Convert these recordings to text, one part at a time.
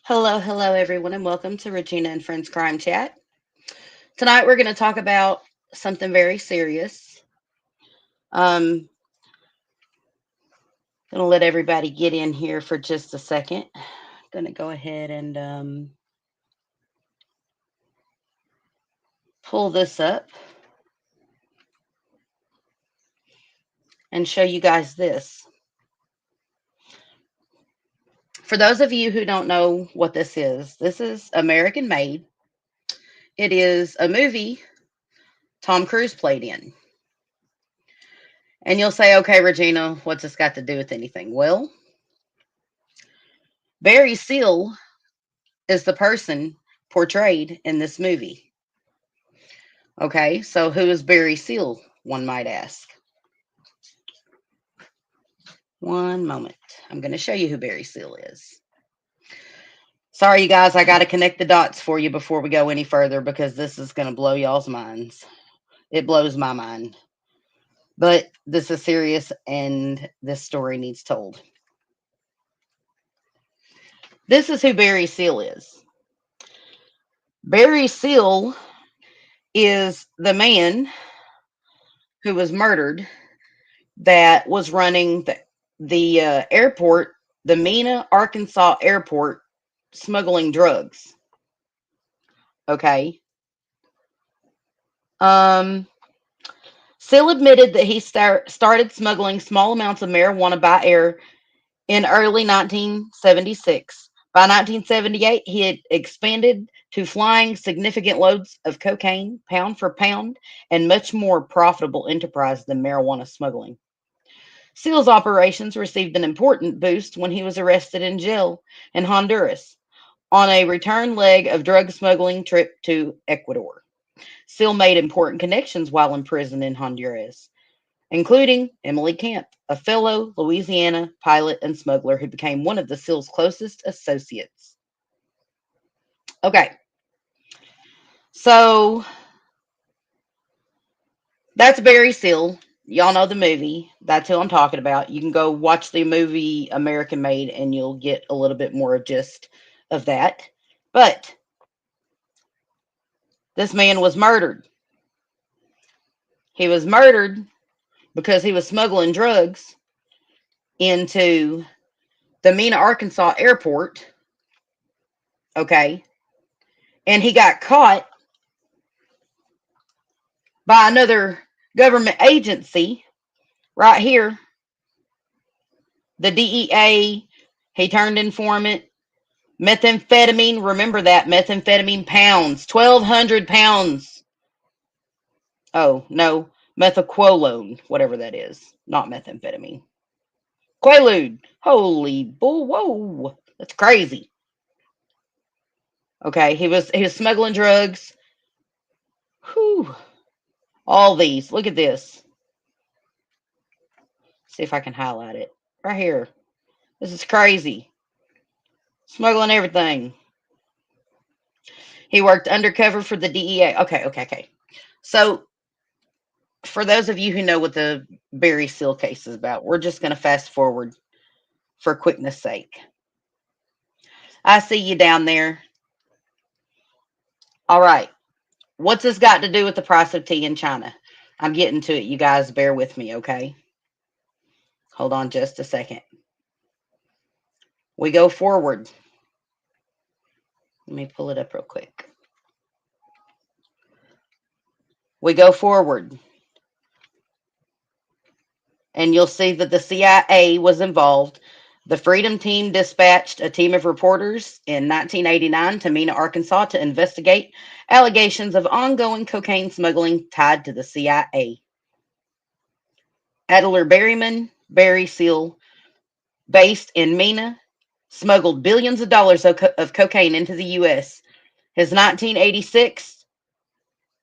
Hello, everyone, and welcome to Regina and Friends Crime Chat. Tonight, we're going to talk about something very serious. Um, going to let everybody get in here for just a second. Going to go ahead and pull this up and show you guys this. For those of you who don't know what this is American Made. It is a movie Tom Cruise played in. And you'll say, okay, Regina, what's this got to do with anything? Well, Barry Seal is the person portrayed in this movie. Okay, so who is Barry Seal, one might ask? One moment. I'm going to show you who Barry Seal is. Sorry, you guys, I got to connect the dots for you before we go any further because this is going to blow y'all's minds. It blows my mind. But this is serious and this story needs told. This is who Barry Seal is. Barry Seal is the man who was murdered that was running the airport, the Mena, Arkansas airport, smuggling drugs. Okay. Um, Seal admitted that he started smuggling small amounts of marijuana by air in early 1976. By 1978, he had expanded to flying significant loads of cocaine, pound for pound, and much more profitable enterprise than marijuana smuggling. Seal's operations received an important boost when he was arrested in jail in Honduras on a return leg of drug smuggling trip to Ecuador. Seal made important connections while in prison in Honduras, including Emily Camp, a fellow Louisiana pilot and smuggler who became one of the Seal's closest associates. Okay, so that's Barry Seal. Y'all know the movie. That's who I'm talking about. You can go watch the movie American Made and you'll get a little bit more gist of that. But this man was murdered. He was murdered because he was smuggling drugs into the Mena, Arkansas airport. Okay. And he got caught by another government agency right here, the DEA. He turned informant. Methamphetamine, remember that, methamphetamine pounds, 1,200 pounds. Oh, no, methaquolone, whatever that is, not methamphetamine. Quaalude. Holy bull, whoa, that's crazy. Okay, he was smuggling drugs. Whew. All these. Look at this. See if I can highlight it. Right here. This is crazy. Smuggling everything. He worked undercover for the DEA. Okay. So, for those of you who know what the Barry Seal case is about, we're just going to fast forward for quickness sake. I see you down there. All right. What's this got to do with the price of tea in China? I'm getting to it. You guys bear with me, okay? Hold on just a second. We go forward. Let me pull it up real quick. We go forward. And you'll see that the CIA was involved. The Freedom Team dispatched a team of reporters in 1989 to Mena, Arkansas to investigate allegations of ongoing cocaine smuggling tied to the CIA. Adler Berryman, Barry Seal, based in Mena, smuggled billions of dollars of cocaine into the U.S. His 1986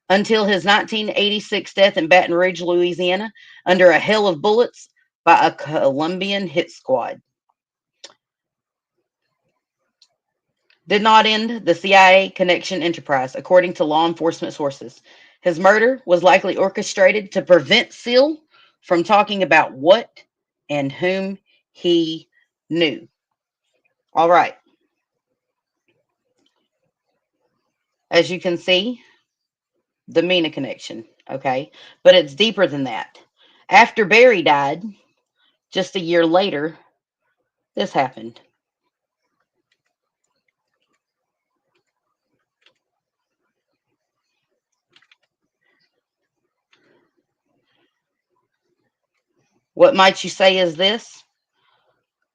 until his 1986 death in Baton Rouge, Louisiana, under a hail of bullets by a Colombian hit squad. Did not end the CIA connection enterprise, according to law enforcement sources. His murder was likely orchestrated to prevent Seal from talking about what and whom he knew. All right. As you can see, the Mena connection, okay? But it's deeper than that. After Barry died, just a year later, this happened. What might you say is this?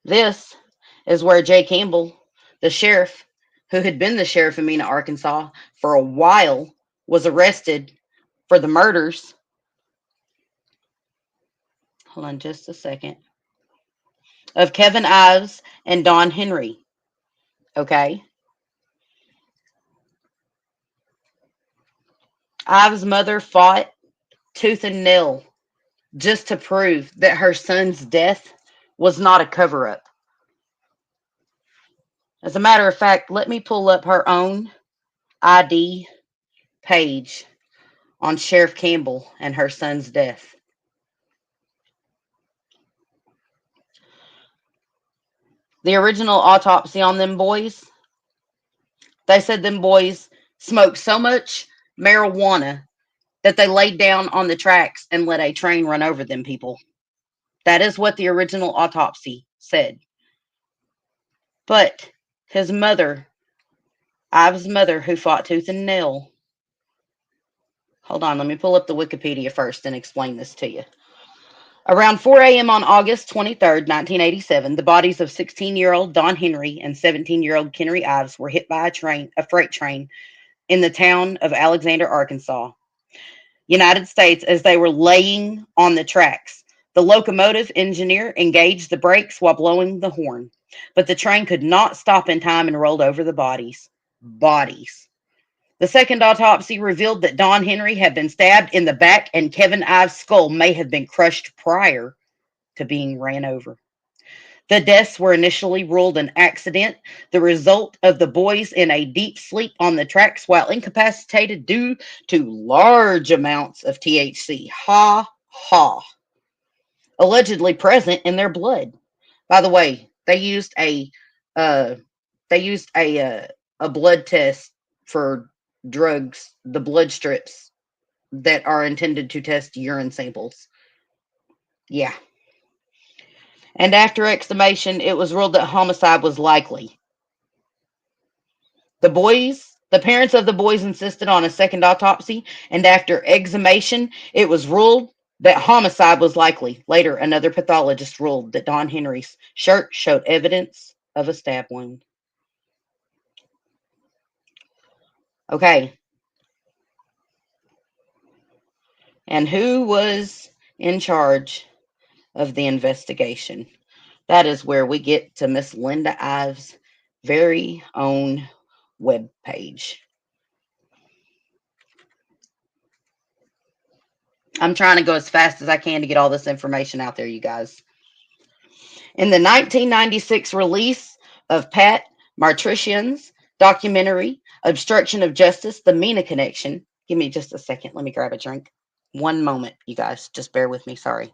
This is where Jay Campbell, the sheriff, who had been the sheriff of Mena, Arkansas for a while, was arrested for the murders. Hold on just a second. Of Kevin Ives and Don Henry. Okay. Ives' mother fought tooth and nail just to prove that her son's death was not a cover up. As a matter of fact, let me pull up her own ID page on Sheriff Campbell and her son's death. The original autopsy on them boys, they said them boys smoked so much marijuana that they laid down on the tracks and let a train run over them people. That is what the original autopsy said. But his mother, Ives' mother, who fought tooth and nail. Hold on, let me pull up the Wikipedia first and explain this to you. Around 4 a.m. on August 23rd, 1987, the bodies of 16-year-old Don Henry and 17-year-old Kenry Ives were hit by a freight train in the town of Alexander, Arkansas, United States, as they were laying on the tracks. The locomotive engineer engaged the brakes while blowing the horn, but the train could not stop in time and rolled over the bodies. Bodies. The second autopsy revealed that Don Henry had been stabbed in the back and Kevin Ives' skull may have been crushed prior to being ran over. The deaths were initially ruled an accident, the result of the boys in a deep sleep on the tracks while incapacitated due to large amounts of THC. Ha ha. Allegedly present in their blood. By the way, uh, they used a blood test for drugs, the blood strips that are intended to test urine samples. Yeah. And after exhumation, it was ruled that homicide was likely. The parents of the boys insisted on a second autopsy, and after exhumation, it was ruled that homicide was likely. Later, another pathologist ruled that Don Henry's shirt showed evidence of a stab wound. Okay, and who was in charge of the investigation? That is where we get to Miss Linda Ives' very own web page. I'm trying to go as fast as I can to get all this information out there, you guys. In the 1996 release of Pat Martrician's documentary, Obstruction of Justice, The Mena Connection. Give me just a second. Let me grab a drink. One moment, you guys. Just bear with me. Sorry.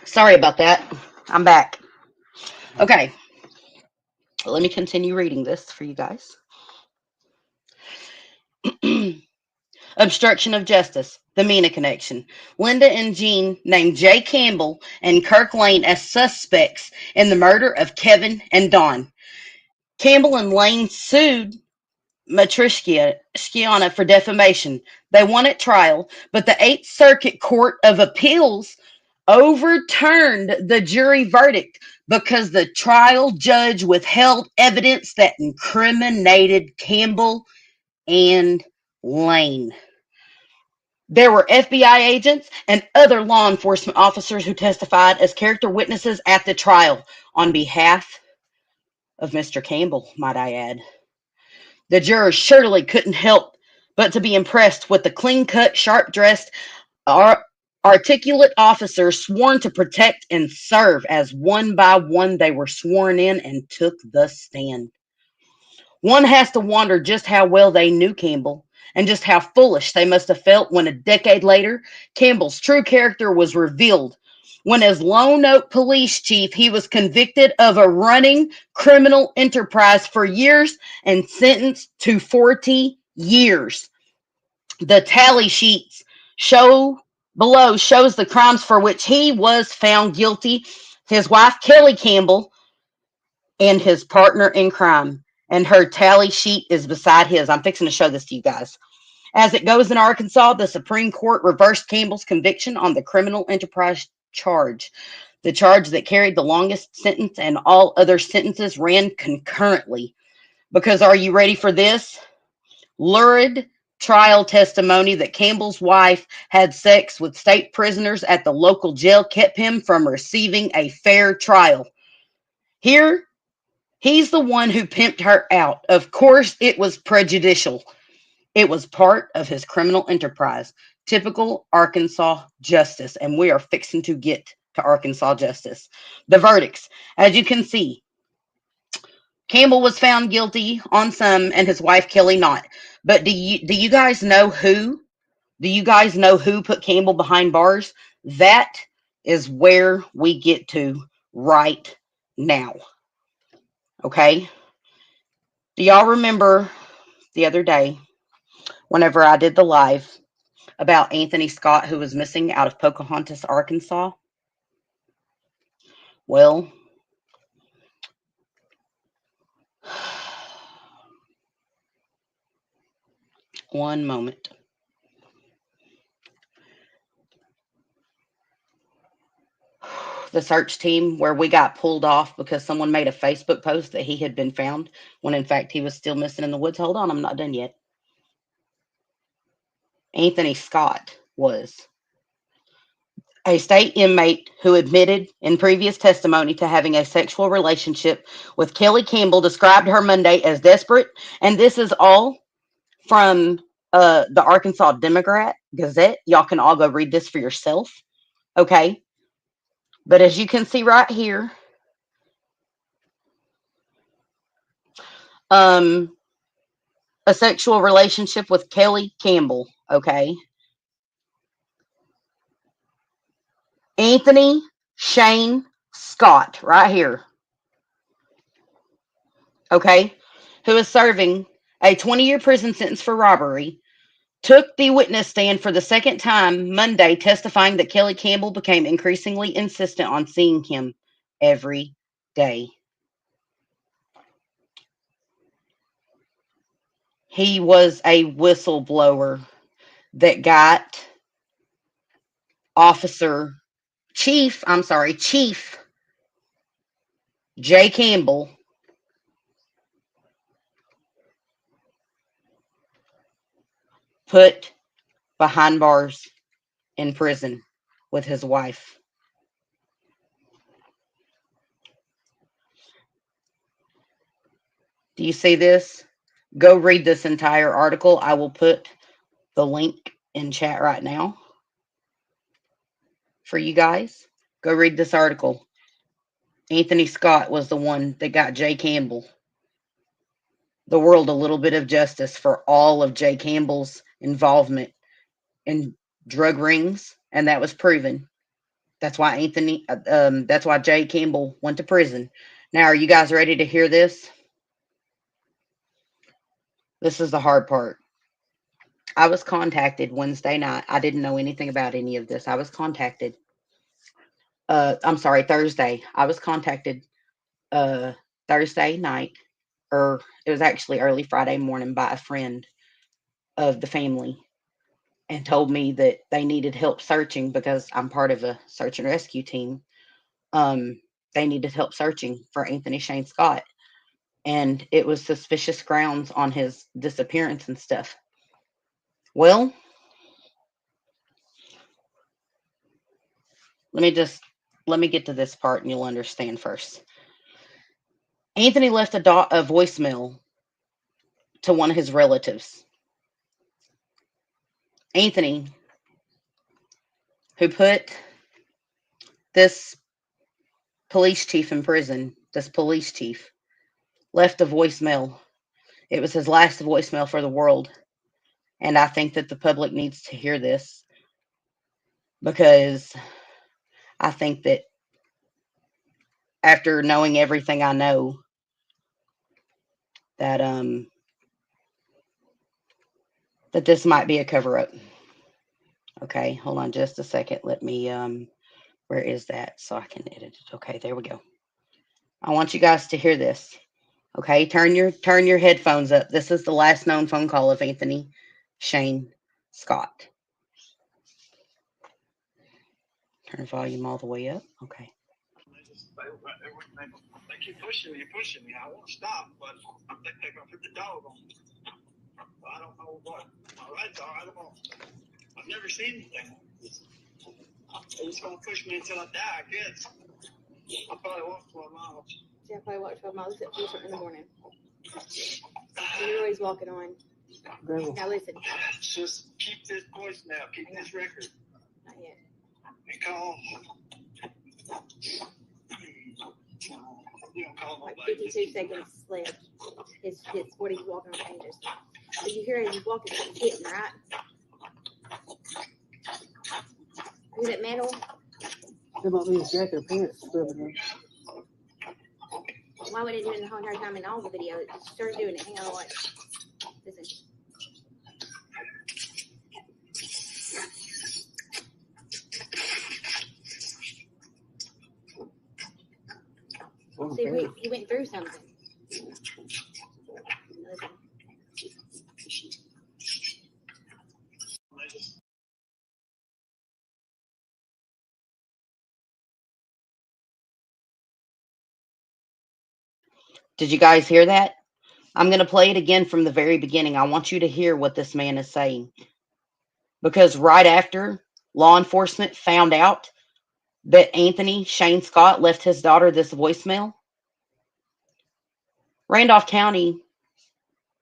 Sorry about that. I'm back. Okay. Let me continue reading this for you guys. Obstruction of Justice, The Mena Connection. Linda and Jean named Jay Campbell and Kirk Lane as suspects in the murder of Kevin and Don. Campbell and Lane sued Matriciana for defamation. They won at trial, but the Eighth Circuit Court of Appeals overturned the jury verdict because the trial judge withheld evidence that incriminated Campbell and Lane. There were FBI agents and other law enforcement officers who testified as character witnesses at the trial on behalf of Mr. Campbell, might I add. The jurors surely couldn't help but to be impressed with the clean cut, sharp dressed, ar- articulate officers sworn to protect and serve as one by one they were sworn in and took the stand. One has to wonder just how well they knew Campbell and just how foolish they must have felt when a decade later Campbell's true character was revealed. When, as Lone Oak police chief, he was convicted of a running criminal enterprise for years and sentenced to 40 years. The tally sheets show below shows the crimes for which he was found guilty. His wife Kelly Campbell and his partner in crime. And her tally sheet is beside his. I'm fixing to show this to you guys. As it goes in Arkansas, the Supreme Court reversed Campbell's conviction on the criminal enterprise charge, the charge that carried the longest sentence, and all other sentences ran concurrently. Because are you ready for this? Lurid trial testimony that Campbell's wife had sex with state prisoners at the local jail kept him from receiving a fair trial. Here, he's the one who pimped her out. Of course, it was prejudicial. It was part of his criminal enterprise. Typical Arkansas justice. And we are fixing to get to Arkansas justice. The verdicts. As you can see, Campbell was found guilty on some and his wife Kelly not. But do you guys know who? Do you guys know who put Campbell behind bars? That is where we get to right now. Okay? Do y'all remember the other day whenever I did the live about Anthony Scott who was missing out of Pocahontas, Arkansas? Well, one moment. The search team where we got pulled off because someone made a Facebook post that he had been found when in fact he was still missing in the woods. Hold on, I'm not done yet. Anthony Scott was a state inmate who admitted in previous testimony to having a sexual relationship with Kelly Campbell, described her Monday as desperate. And this is all from the Arkansas Democrat Gazette. Y'all can all go read this for yourself. Okay. But as you can see right here, um, a sexual relationship with Kelly Campbell. Okay. Anthony Shane Scott, right here. Okay. Who is serving a 20-year prison sentence for robbery, took the witness stand for the second time Monday, testifying that Kelly Campbell became increasingly insistent on seeing him every day. He was a whistleblower that got Chief J. Campbell put behind bars in prison with his wife. Do you see this? Go read this entire article. I will put the link in chat right now for you guys. Go read this article. Anthony Scott was the one that got Jay Campbell the world a little bit of justice for all of Jay Campbell's involvement in drug rings, and that was proven. That's why Jay Campbell went to prison. Now, are you guys ready to hear this? This is the hard part. I was contacted Wednesday night. I didn't know anything about any of this. I was contacted. I'm sorry, Thursday. I was contacted uh, Thursday night, or it was actually early Friday morning by a friend of the family, and told me that they needed help searching because I'm part of a search and rescue team. They needed help searching for Anthony Shane Scott, and it was suspicious grounds on his disappearance and stuff. Well, let me just let me get to this part and you'll understand first. Anthony left a voicemail to one of his relatives. Anthony, who put this police chief in prison, this police chief, left a voicemail. It was his last voicemail for the world. And I think that the public needs to hear this because I think that after knowing everything I know, that that this might be a cover up. Okay, hold on just a second. Let me where is that so I can edit it? Okay, there we go. I want you guys to hear this. Okay, turn your headphones up. This is the last known phone call of Anthony Shane Scott. Turn volume all the way up. Okay. They keep pushing me. I won't stop, but I think they're gonna put the dog on me. I don't know what. All right, I don't know. I've never seen anything. They're just gonna push me until I die, I guess. I'll probably walk 12 miles. Yeah, I probably walk 12 miles at 3 in the morning. You're always walking on. Now listen. Just keep this voice now. Keep this record. Not yet. And call. You don't call Like nobody. 52 seconds left. It's what he's walking on changes. So you hear him walking, he's hitting, right? Is it metal? There might be his jacket or pants. Why would it do it the whole entire time in all the videos? It started doing it. Hang on, watch. Listen. See, he went through something. Listen. Did you guys hear that? I'm going to play it again from the very beginning. I want you to hear what this man is saying. Because right after law enforcement found out that Anthony Shane Scott left his daughter this voicemail, Randolph County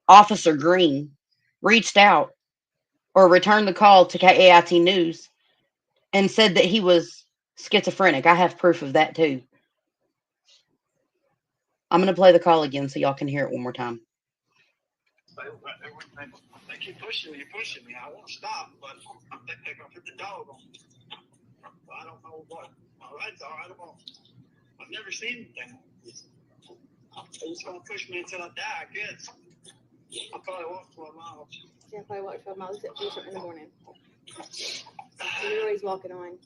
Officer Green reached out or returned the call to KAIT News and said that he was schizophrenic. I have proof of that too. I'm going to play the call again so y'all can hear it one more time. They keep pushing me. I won't stop, but I think they're gonna put the dog on me. I don't know what. All right, I don't know. I've never seen anything. They're just gonna push me until I die, I guess. I'll probably walk 12 miles. Yeah, I probably walk 12 miles at 3 in the morning. You're always walking on.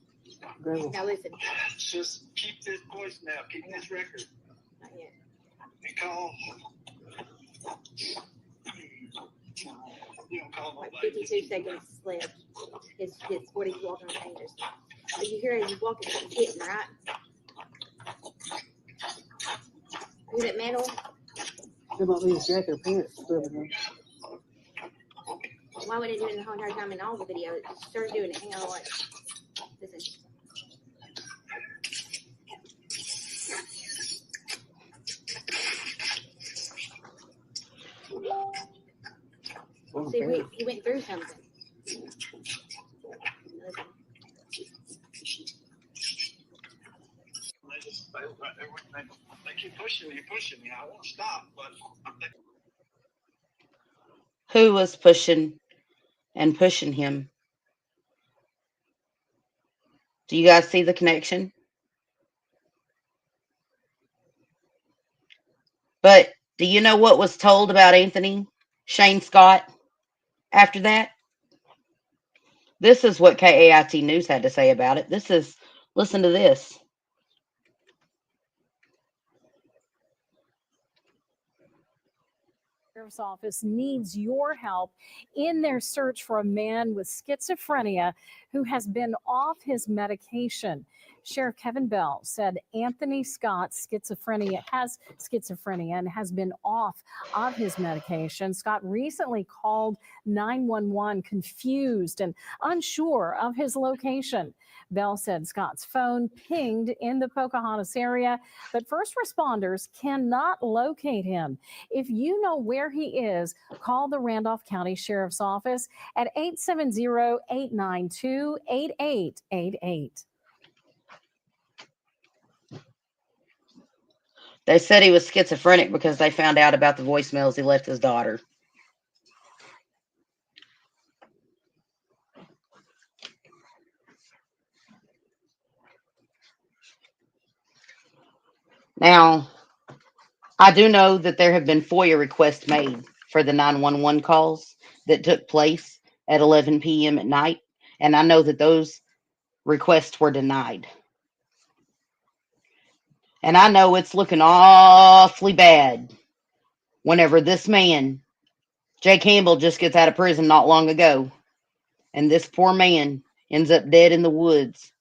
Now listen. Just keep this voice now. Keep this record. Not yet. And call. You don't call Like nobody. 52 seconds left. It's what he's walking on changes. So you hear him walking, he's hitting, right? Is it metal? There might be his jacket or pants. Why would it do it the whole entire time in all the videos? It started doing it. Hang on, watch. Listen. See, he went through something. Listen. They keep pushing me. I won't stop, but I think. Who was pushing and pushing him? Do you guys see the connection? But do you know what was told about Anthony Shane Scott after that? This is what KAIT News had to say about it. Listen to this. Sheriff's Office needs your help in their search for a man with schizophrenia who has been off his medication. Sheriff Kevin Bell said Anthony Scott has schizophrenia and has been off of his medication. Scott recently called 911 confused and unsure of his location. Bell said Scott's phone pinged in the Pocahontas area, but first responders cannot locate him. If you know where he is, call the Randolph County Sheriff's Office at 870-892-8888. They said he was schizophrenic because they found out about the voicemails he left his daughter. Now, I do know that there have been FOIA requests made for the 911 calls that took place at 11 p.m. at night, and I know that those requests were denied. And I know it's looking awfully bad whenever this man, Jay Campbell, just gets out of prison not long ago, and this poor man ends up dead in the woods,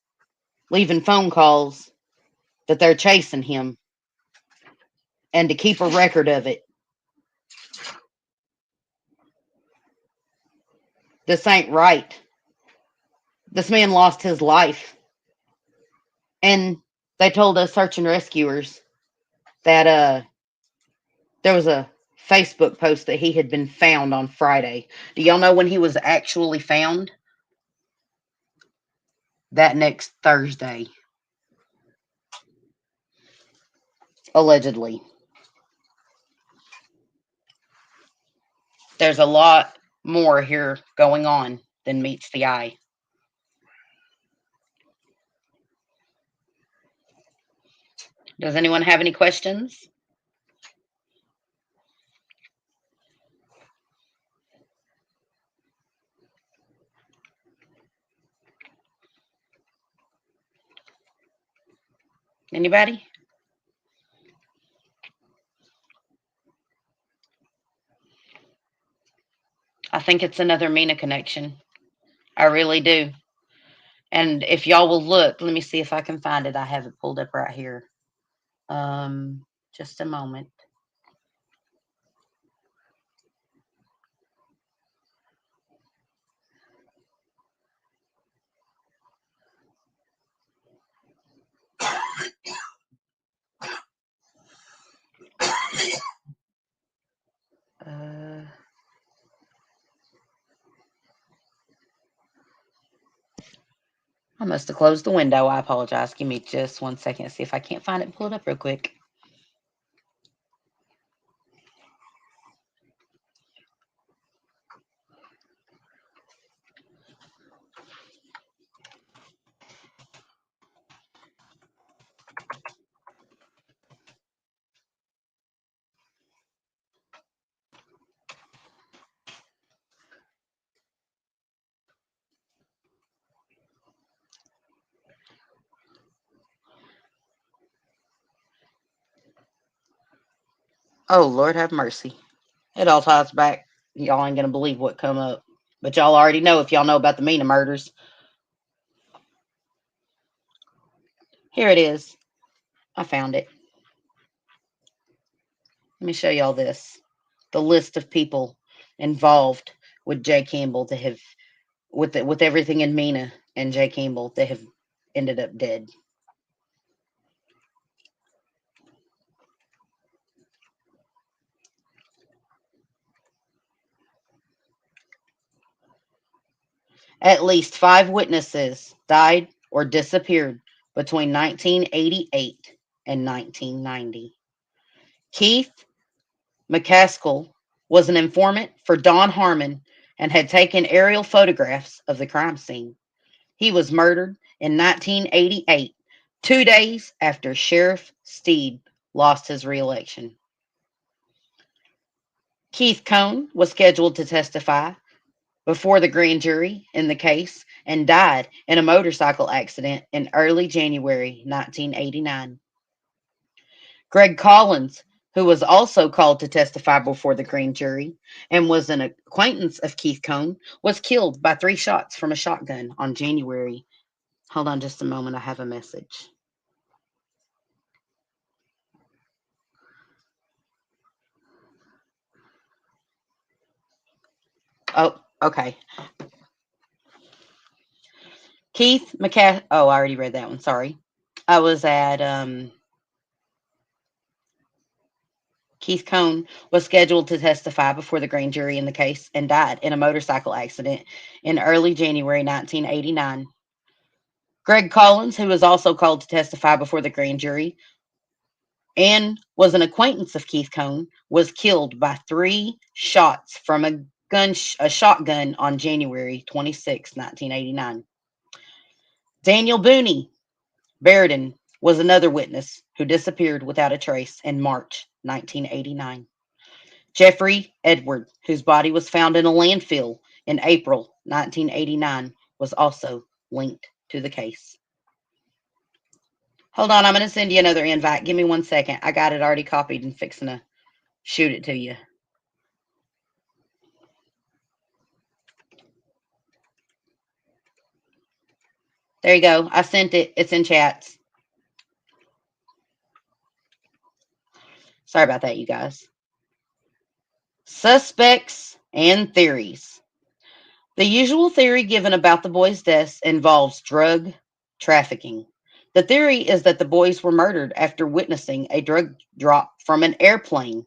leaving phone calls that they're chasing him, and to keep a record of it. This ain't right. This man lost his life. And they told us search and rescuers that there was a Facebook post that he had been found on Friday. Do y'all know when he was actually found? That next Thursday. Allegedly. There's a lot more here going on than meets the eye. Does anyone have any questions? Anybody? I think it's another Mena connection. I really do. And if y'all will look, let me see if I can find it. I have it pulled up right here. Just a moment. Uh, I must have closed the window. I apologize. Give me just 1 second to see if I can't find it and pull it up real quick. Oh, Lord have mercy. It all ties back. Y'all ain't going to believe what come up. But y'all already know if y'all know about the Mena murders. Here it is. I found it. Let me show y'all this. The list of people involved with Jay Campbell that have, with everything in Mena and Jay Campbell, that have ended up dead. At least 5 witnesses died or disappeared between 1988 and 1990. Keith McCaskill was an informant for Don Harmon and had taken aerial photographs of the crime scene. He was murdered in 1988, 2 days after Sheriff Steed lost his reelection. Keith Cone was scheduled to testify before the grand jury in the case and died in a motorcycle accident in early January 1989. Greg Collins, who was also called to testify before the grand jury and was an acquaintance of Keith Cone, was killed by 3 shots from a shotgun on January Hold on just a moment. I have a message. Oh, okay. Keith McCass. Oh, I already read that one. Sorry. I was at Keith Cone was scheduled to testify before the grand jury in the case and died in a motorcycle accident in early January 1989. Greg Collins, who was also called to testify before the grand jury and was an acquaintance of Keith Cone, was killed by 3 shots from a shotgun on January 26, 1989. Daniel Booney Barradin was another witness who disappeared without a trace in March 1989. Jeffrey Edward, whose body was found in a landfill in April 1989, was also linked to the case. Hold on, I'm going to send you another invite. Give me 1 second. I got it already copied and fixing to shoot it to you. There you go. I sent it. It's in chats. Sorry about that, you guys. Suspects and theories. The usual theory given about the boys' deaths involves drug trafficking. The theory is that the boys were murdered after witnessing a drug drop from an airplane.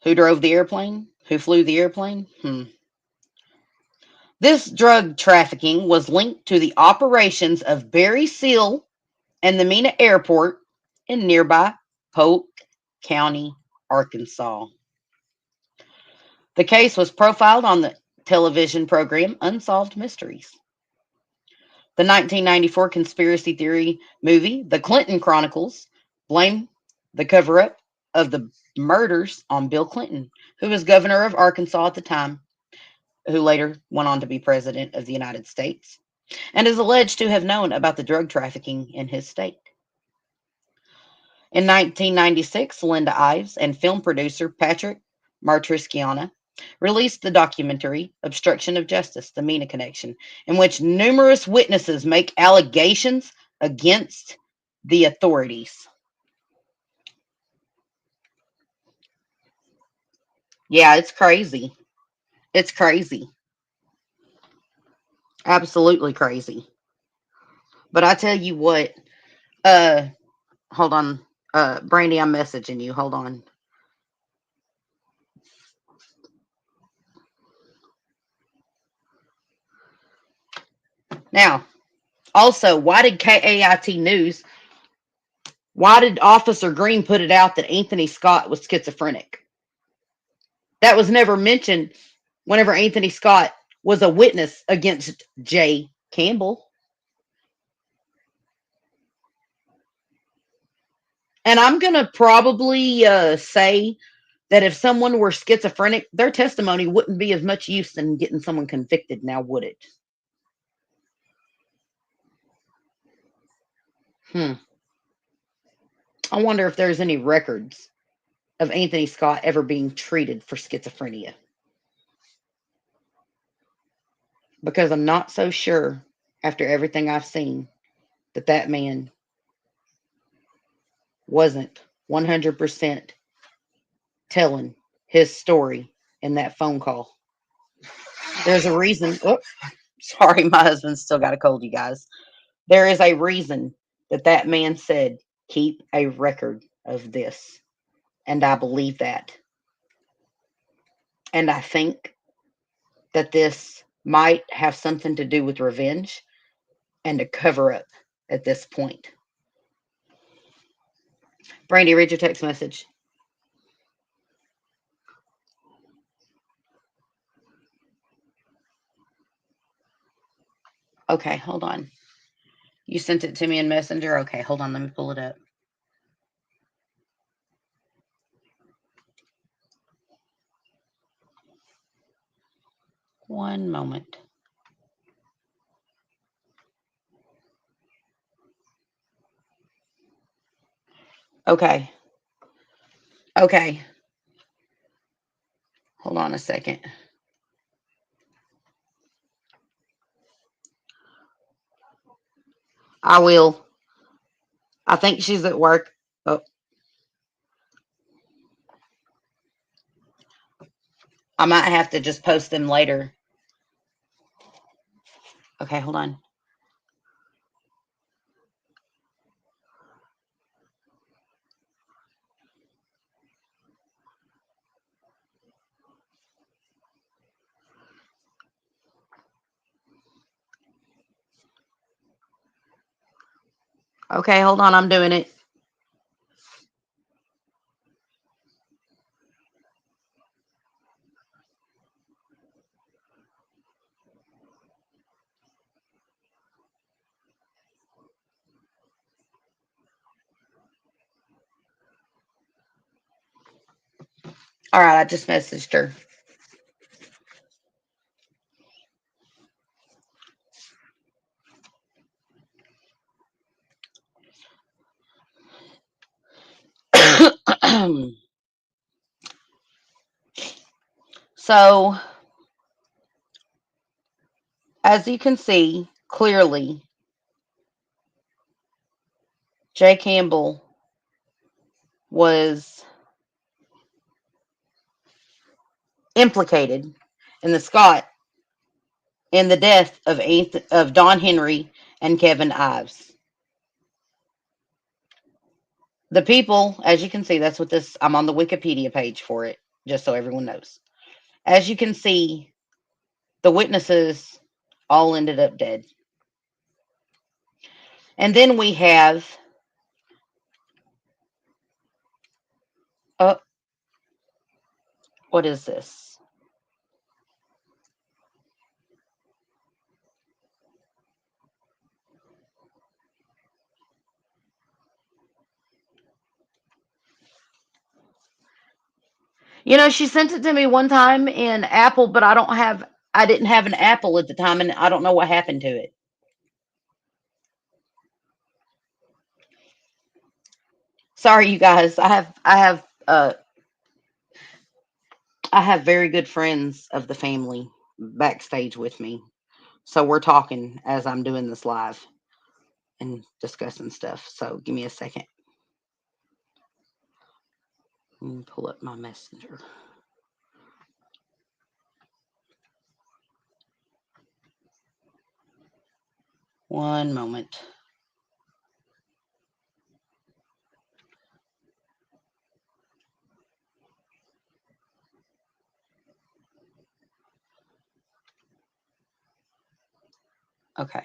Who drove the airplane? Who flew the airplane? This drug trafficking was linked to the operations of Barry Seal and the Mena Airport in nearby Polk County, Arkansas. The case was profiled on the television program Unsolved Mysteries. The 1994 conspiracy theory movie, The Clinton Chronicles, blamed the cover up of the murders on Bill Clinton, who was governor of Arkansas at the time, who later went on to be president of the United States, and is alleged to have known about the drug trafficking in his state. In 1996, Linda Ives and film producer Patrick Martrisciana released the documentary Obstruction of Justice, The Mena Connection, in which numerous witnesses make allegations against the authorities. Yeah, it's crazy. It's crazy. Absolutely crazy. But I tell you what, uh, hold on. Brandy, I'm messaging you. Hold on. Now, also, why did Officer Green put it out that Anthony Scott was schizophrenic? That was never mentioned whenever Anthony Scott was a witness against Jay Campbell. And I'm going to probably say that if someone were schizophrenic, their testimony wouldn't be as much use in getting someone convicted now, would it? Hmm. I wonder if there's any records of Anthony Scott ever being treated for schizophrenia. Because I'm not so sure, after everything I've seen, that that man wasn't 100% telling his story in that phone call. There's a reason. Oh, sorry, my husband's still got a cold, you guys. There is a reason that that man said, keep a record of this. And I believe that. And I think that this might have something to do with revenge and a cover up at this point. Brandy, read your text message. Okay, hold on. You sent it to me in Messenger? Okay, hold on. Let me pull it up. One moment. Okay. Okay. Hold on a second. I will. I think she's at work. Oh, I might have to just post them later. Okay, hold on. Okay, hold on. I'm doing it. All right, I just messaged her. So, as you can see clearly, Jay Campbell was implicated in the Scott in the death of Don Henry and Kevin Ives. The people, as you can see, that's what this. I'm on the Wikipedia page for it, just so everyone knows. As you can see, the witnesses all ended up dead. And then we have, uh, what is this? She sent it to me one time in Apple, but I didn't have an Apple at the time, and I don't know what happened to it. Sorry, you guys. I have very good friends of the family backstage with me, so we're talking as I'm doing this live and discussing stuff. So give me a second. Let me pull up my messenger. One moment. Okay.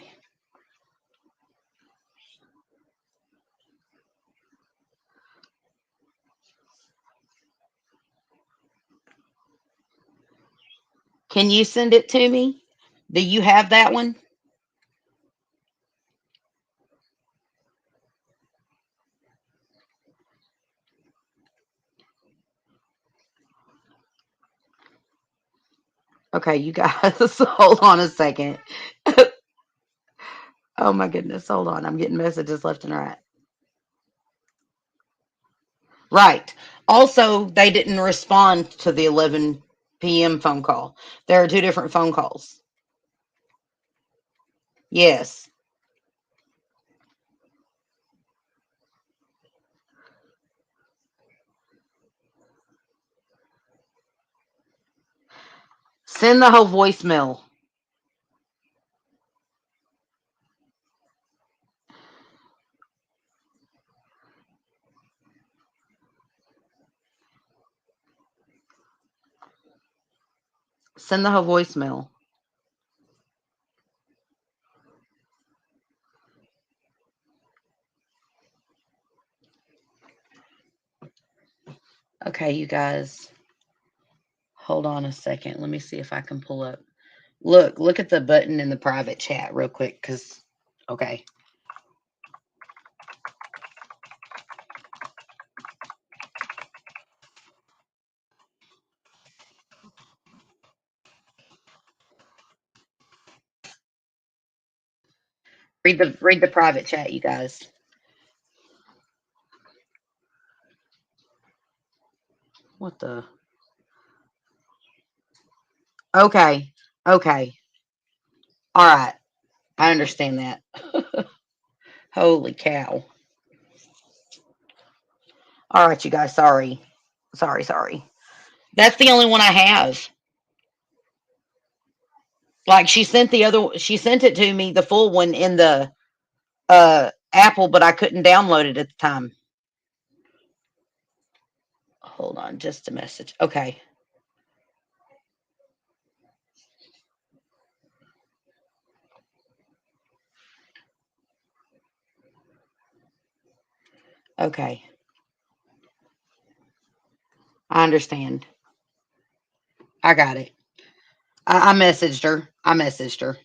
Can you send it to me? Do you have that one? Okay, you guys, hold on a second. Oh my goodness, hold on. I'm getting messages left and right. Right. Also, they didn't respond to the 11 p.m. phone call. There are two different phone calls. Yes. Send the whole voicemail. Send the whole voicemail. Okay, you guys, hold on a second. Let me see if I can pull up. Look at the button in the private chat real quick, okay. Read the private chat, you guys. What the? Okay. Okay. All right. I understand that. Holy cow. All right, you guys. Sorry. Sorry. That's the only one I have. Like she sent it to me, the full one in the Apple, but I couldn't download it at the time. Hold on, just a message. Okay. Okay. I understand. I got it. I messaged her. I messaged her.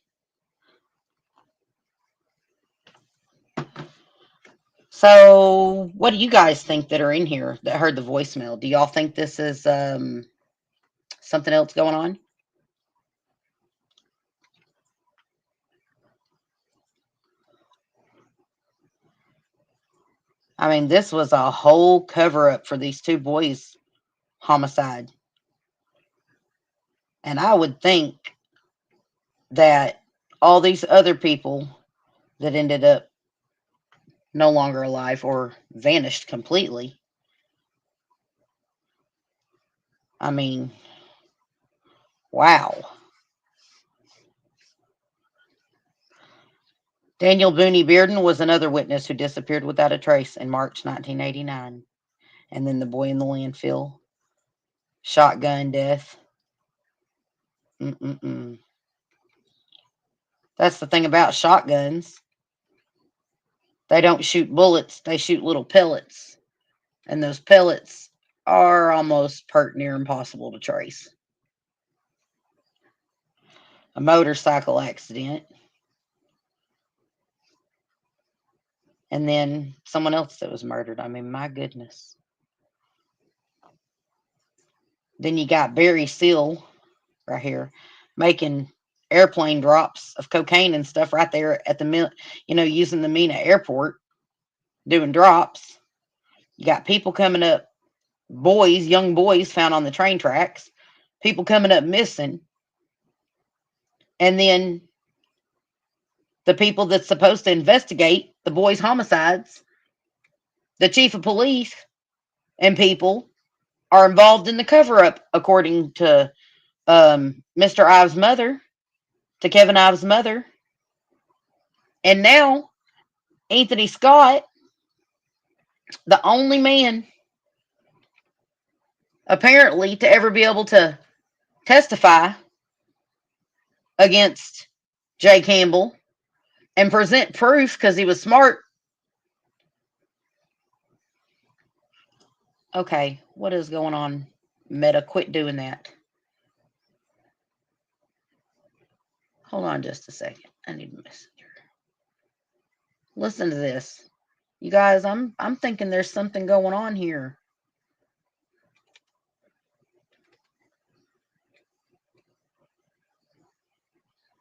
So, what do you guys think that are in here that heard the voicemail? Do y'all think this is something else going on? I mean, this was a whole cover up for these two boys' homicide. And I would think that all these other people that ended up no longer alive or vanished completely. I mean, wow. Daniel Booney Bearden was another witness who disappeared without a trace in March 1989. And then the boy in the landfill, shotgun death. Mm-mm-mm. That's the thing about shotguns. They don't shoot bullets, they shoot little pellets. And those pellets are almost pert near impossible to trace. A motorcycle accident. And then someone else that was murdered. I mean, my goodness. Then you got Barry Seal right here making airplane drops of cocaine and stuff right there at the using the Mena airport doing drops. You got people coming up, young boys found on the train tracks, people coming up missing, and then the people that's supposed to investigate the boys' homicides, the chief of police and people are involved in the cover up, according to Mr. Ives' mother, to Kevin Ives' mother. And now Anthony Scott, the only man apparently to ever be able to testify against Jay Campbell and present proof because he was smart. Okay, what is going on? Meta, quit doing that. Hold on just a second. I need a messenger. Listen to this. You guys, I'm thinking there's something going on here.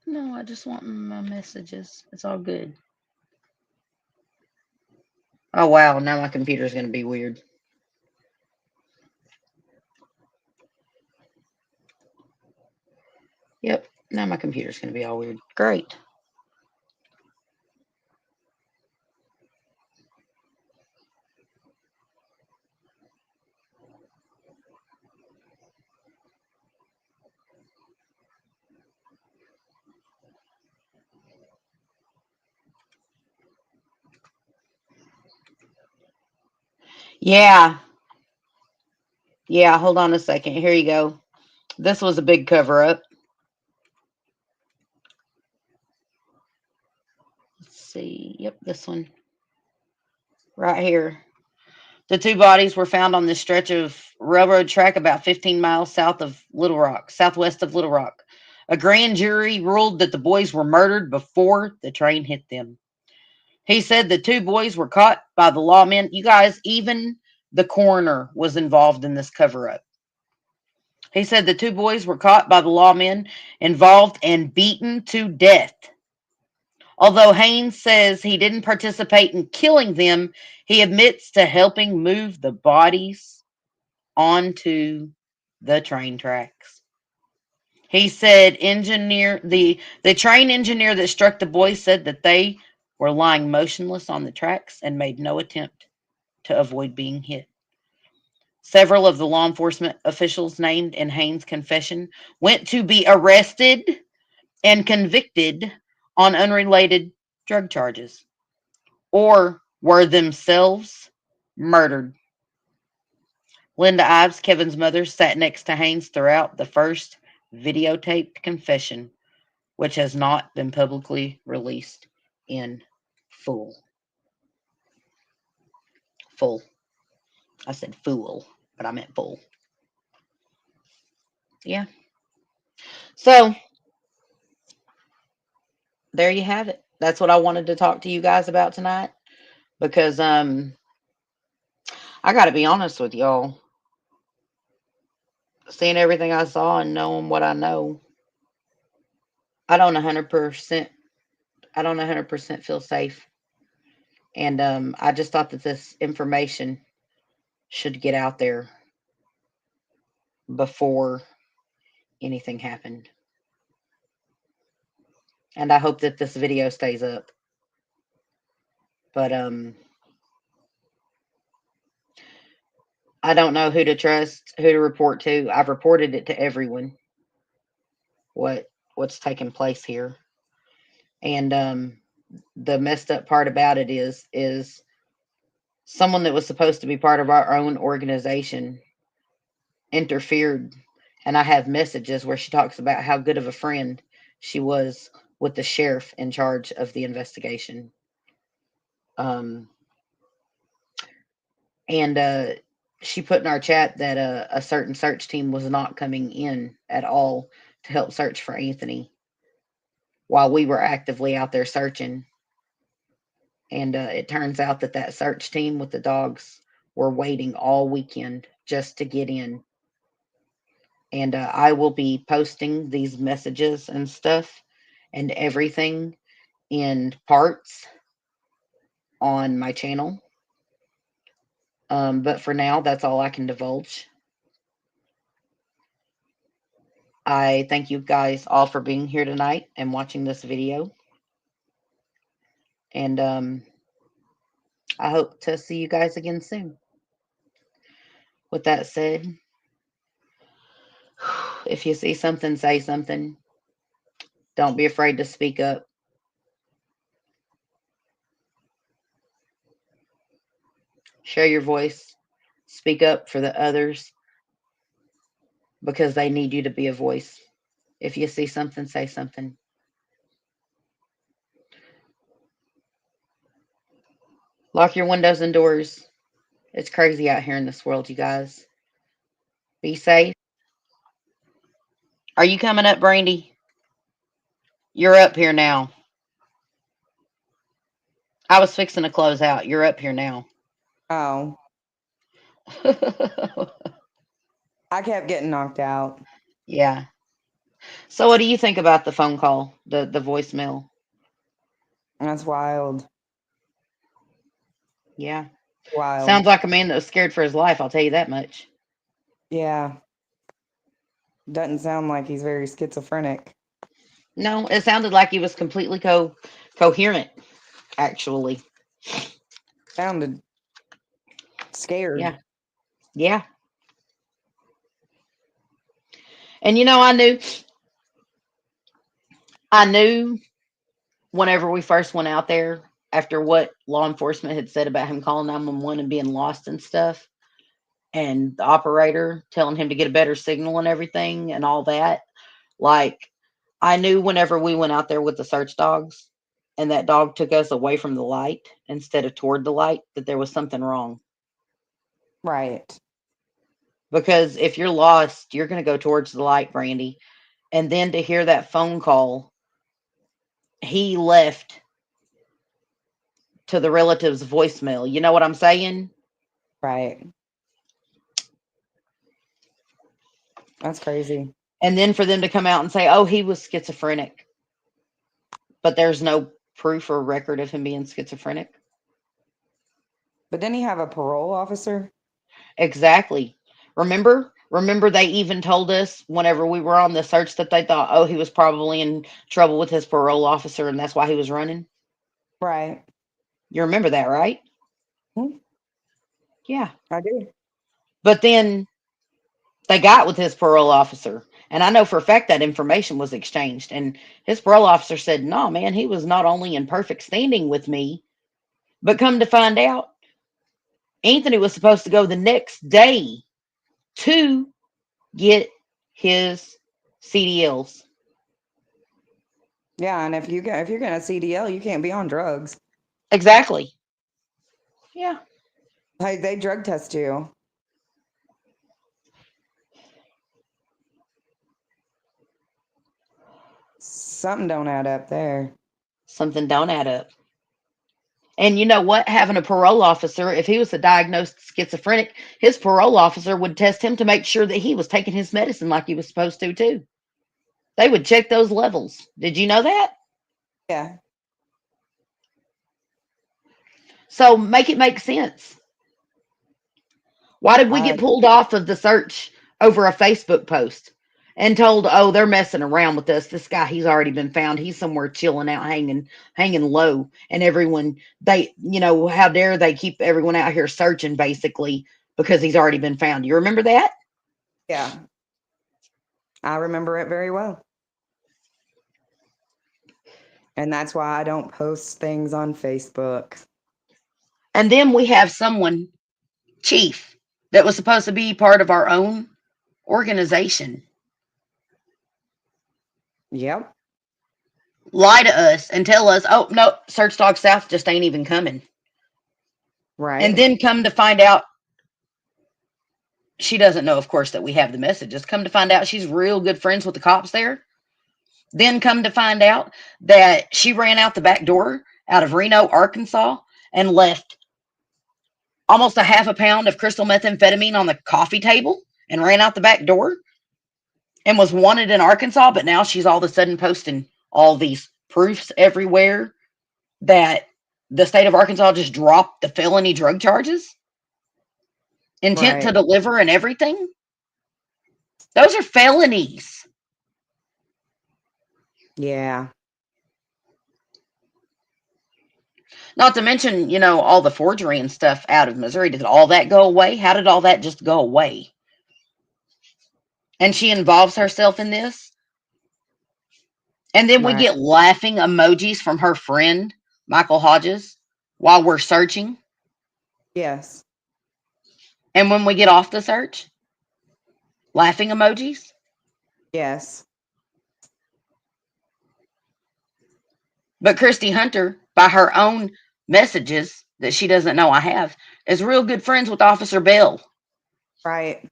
No, I just want my messages. It's all good. Oh wow, now my computer's gonna be weird. Yep, now my computer's gonna be all weird. Great. Yeah. Yeah, hold on a second. Here you go. This was a big cover up. Let's see. Yep, this one. Right here. The two bodies were found on this stretch of railroad track about 15 miles southwest of Little Rock. A grand jury ruled that the boys were murdered before the train hit them. He said the two boys were caught by the lawmen. You guys, even the coroner was involved in this cover up. He said the two boys were caught by the lawmen involved and beaten to death. Although Haynes says he didn't participate in killing them, he admits to helping move the bodies onto the train tracks. He said the train engineer that struck the boys said that they were lying motionless on the tracks and made no attempt to avoid being hit. Several of the law enforcement officials named in Haynes' confession went to be arrested and convicted on unrelated drug charges or were themselves murdered. Linda Ives, Kevin's mother, sat next to Haynes throughout the first videotaped confession, which has not been publicly released in full. Full. I said fool, but I meant full. Yeah. So there you have it. That's what I wanted to talk to you guys about tonight because I got to be honest with y'all. Seeing everything I saw and knowing what I know, I don't 100%. I don't 100% feel safe, and I just thought that this information should get out there before anything happened. And I hope that this video stays up. But I don't know who to trust, who to report to. I've reported it to everyone. What what's taking place here? And the messed up part about it is someone that was supposed to be part of our own organization interfered. And I have messages where she talks about how good of a friend she was with the sheriff in charge of the investigation. Um, and she put in our chat that a certain search team was not coming in at all to help search for Anthony while we were actively out there searching. And it turns out that that search team with the dogs were waiting all weekend just to get in. And I will be posting these messages and stuff and everything in parts on my channel. But for now, that's all I can divulge. I thank you guys all for being here tonight and watching this video. And I hope to see you guys again soon. With that said, if you see something, say something. Don't be afraid to speak up. Share your voice. Speak up for the others because they need you to be a voice. If you see something, say something. Lock your windows and doors. It's crazy out here in this world, you guys. Be safe. Are you coming up, Brandy? You're up here now. I was fixing to close out. You're up here now. Oh, I kept getting knocked out. Yeah. So what do you think about the phone call, the voicemail? That's wild. Yeah. Wild. Sounds like a man that was scared for his life, I'll tell you that much. Yeah. Doesn't sound like he's very schizophrenic. No, it sounded like he was completely coherent, actually. Sounded Yeah. scared. Yeah. And you know, I knew whenever we first went out there, after what law enforcement had said about him calling 911 and being lost and stuff, and the operator telling him to get a better signal and everything and all that, like, I knew whenever we went out there with the search dogs and that dog took us away from the light instead of toward the light, that there was something wrong. Right. Because if you're lost, you're going to go towards the light, Brandy. And then to hear that phone call, he left to the relative's voicemail. You know what I'm saying? Right. That's crazy. And then for them to come out and say, oh, he was schizophrenic, but there's no proof or record of him being schizophrenic. But didn't he have a parole officer? Exactly. Remember they even told us whenever we were on the search that they thought, oh, he was probably in trouble with his parole officer and that's why he was running. Right. You remember that, right? Hmm, Yeah. I do. But then they got with his parole officer. And I know for a fact that information was exchanged. And his parole officer said, no, man, he was not only in perfect standing with me, but come to find out, Anthony was supposed to go the next day to get his CDLs. Yeah, and if you're gonna CDL, you can't be on drugs. Exactly. Yeah. Like they drug test you. Something don't add up there. Something don't add up. And you know what? Having a parole officer, if he was a diagnosed schizophrenic, his parole officer would test him to make sure that he was taking his medicine like he was supposed to, too. They would check those levels. Did you know that? Yeah. So make it make sense. Why did we I get pulled off of the search over a Facebook post and told, oh, they're messing around with us? This guy, he's already been found. He's somewhere chilling out, hanging low. And everyone, how dare they keep everyone out here searching basically because he's already been found. You remember that? yeah. I remember it very well. And that's why I don't post things on Facebook. And then we have someone, Chief, that was supposed to be part of our own organization, Yep. lie to us and tell us, oh, no, Search Dog South just ain't even coming. And Right. then come to find out, she doesn't know, of course, that we have the messages. Come to find out she's real good friends with the cops there. Then come to find out that she ran out the back door out of Reno, Arkansas, and left almost a half a pound of crystal methamphetamine on the coffee table and ran out the back door and was wanted in Arkansas. But now she's all of a sudden posting all these proofs everywhere that the state of Arkansas just dropped the felony drug charges, intent to Right. deliver, and everything. Those are felonies. Yeah. Not to mention, all the forgery and stuff out of Missouri. Did all that go away? How did all that just go away? And she involves herself in this. And then we Right. get laughing emojis from her friend, Michael Hodges, while we're searching. Yes. And when we get off the search, laughing emojis. Yes. But Christy Hunter, by her own messages that she doesn't know I have, is real good friends with Officer Bell. Right.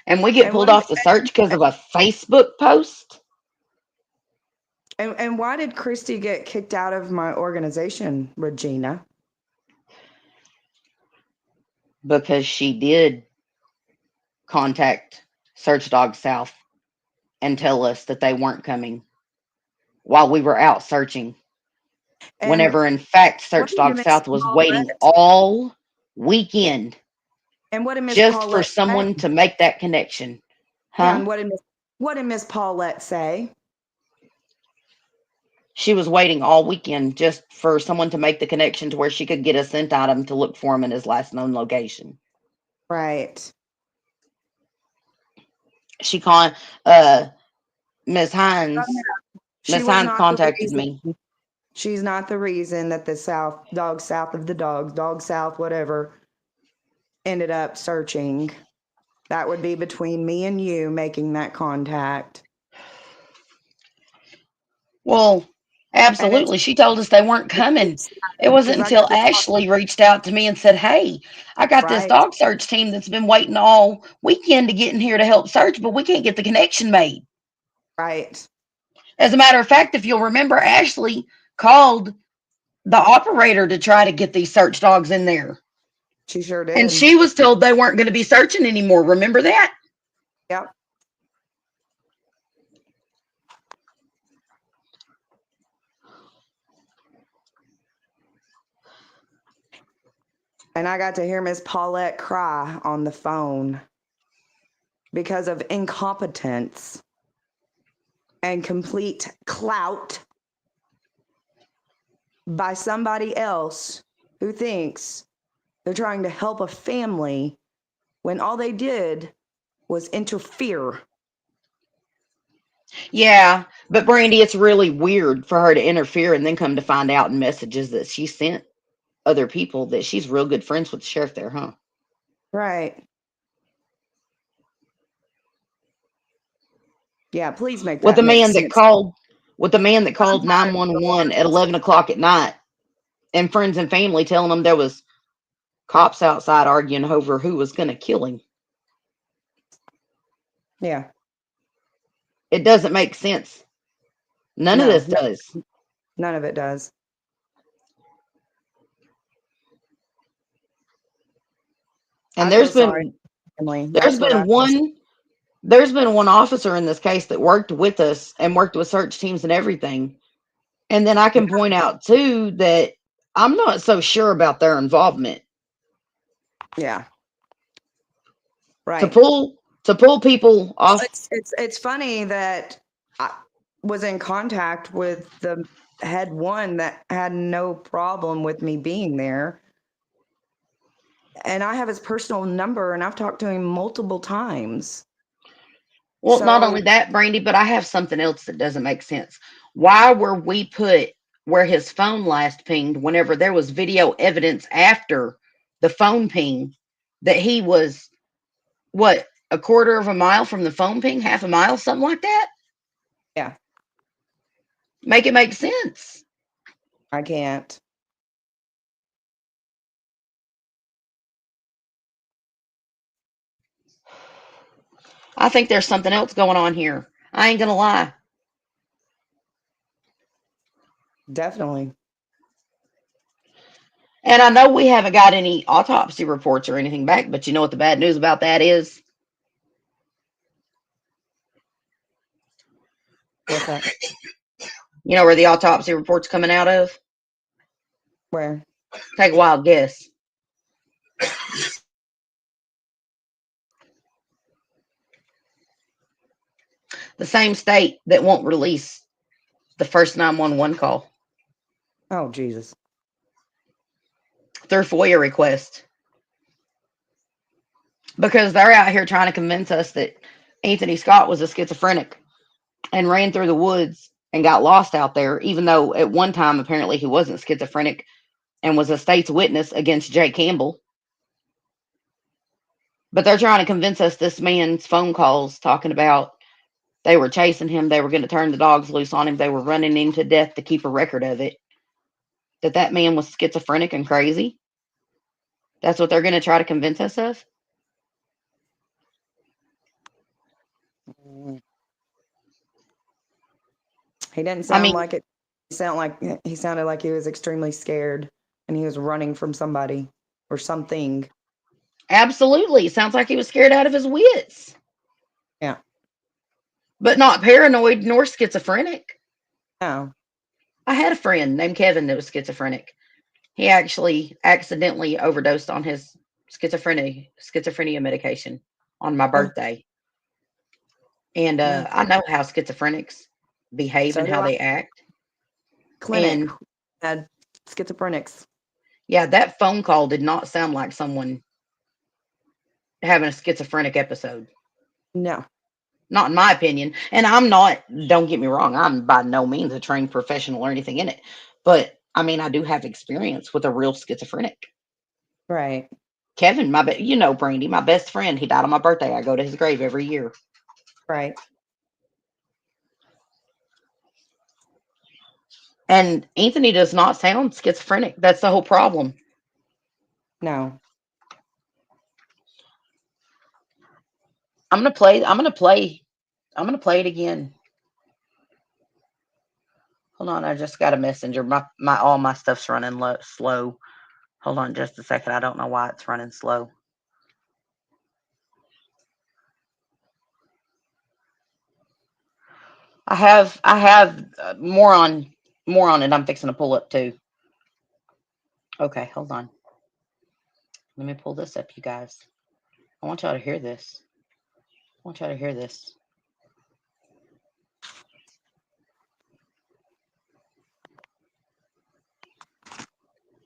And we get And pulled what off the search because of a Facebook post and why did Christy get kicked out of my organization, Regina? because she did contact Search Dog South and tell us that they weren't coming while we were out searching. And Whenever in fact what Search did Dog Miss South was waiting Paulette all weekend and what did Miss just for Paulette say? someone to make that connection. Yeah, Huh? and what did Miss Paulette say? She was waiting all weekend just for someone to make the connection to where she could get a scent item to look for him in his last known location. Right. She called uh Miss Oh, Hines. yeah. She Miss was Hines not the contacted reason. me. She's not the reason that the south of the dogs, dog south, whatever, ended up searching. That would be between me and you making that contact. Well, And it's absolutely. She told us they weren't coming. It wasn't because I got until to talk. Ashley reached out to me and said, hey, I got this Right. dog search team that's been waiting all weekend to get in here to help search, but we can't get the connection made. Right. As a matter of fact, if you'll remember, Ashley called the operator to try to get these search dogs in there. She sure And did. she was told they weren't going to be searching anymore. Remember that? Yep. And I got to hear Miss Paulette cry on the phone because of incompetence and complete clout by somebody else who thinks they're trying to help a family when all they did was interfere. Yeah, but Brandy, it's really weird for her to interfere and then come to find out in messages that she sent other people that she's real good friends with the sheriff there, huh? Right. Yeah, please make With that the make man that sense. called with the man that I'm called tired of the 911 at lies. 11 o'clock at night and friends and family telling them there was cops outside arguing over who was going to kill him. Yeah. It doesn't make sense. None of No, this does. none of it does. I And feel sorry, family. there's That's what been I one there's been one officer in this case that worked with us and worked with search teams and everything. And then I yeah, can point out too that I'm not so sure about their involvement yeah. to Right. pull people Well, off. it's funny that I was in contact with the head one that had no problem with me being there. And I have his personal number and I've talked to him multiple times. Well, not only So, that, Brandy, but I have something else that doesn't make sense. Why were we put where his phone last pinged whenever there was video evidence after the phone ping that he was, what, a quarter of a mile from the phone ping, half a mile, something like that? yeah, Make it make sense. I can't. I think there's something else going on here. I ain't going to lie. Definitely. And I know we haven't got any autopsy reports or anything back, but you know what the bad news about that is? What's that? You know where the autopsy report's coming out of? Where? Take a wild guess. The same state that won't release the first 911 call Oh, Jesus. through FOIA request because they're out here trying to convince us that Anthony Scott was a schizophrenic and ran through the woods and got lost out there, even though at one time apparently he wasn't schizophrenic and was a state's witness against Jay Campbell. But they're trying to convince us this man's phone calls talking about they were chasing him, they were going to turn the dogs loose on him, they were running him to death to keep a record of it, that man was schizophrenic and crazy. That's what they're going to try to convince us of. Mm. He didn't I sound mean, like it. He sounded like he was extremely scared and he was running from somebody or something. absolutely. Sounds like he was scared out of his wits, Yeah. but not paranoid nor schizophrenic. No. I had a friend named Kevin that was schizophrenic. He actually accidentally overdosed on his schizophrenia medication on my Oh, birthday. And yeah. I know how schizophrenics behave So and do how I. they act. Clinic And had schizophrenics. yeah, that phone call did not sound like someone having a schizophrenic episode. No. Not in my opinion. And I'm not, don't get me wrong, I'm by no means a trained professional or anything in it. But I mean, I do have experience with a real schizophrenic. Right. Kevin, you know, Brandy, my best friend, he died on my birthday. I go to his grave every year. Right. And Anthony does not sound schizophrenic. That's the whole problem. No. I'm gonna play. I'm gonna play. I'm gonna play it again. Hold on, I just got a messenger. My all my stuff's running slow. Hold on just a second. I don't know why it's running slow. I have more on it. I'm fixing to pull up too. Okay, hold on. Let me pull this up, you guys. I want y'all to hear this. want y'all to hear this.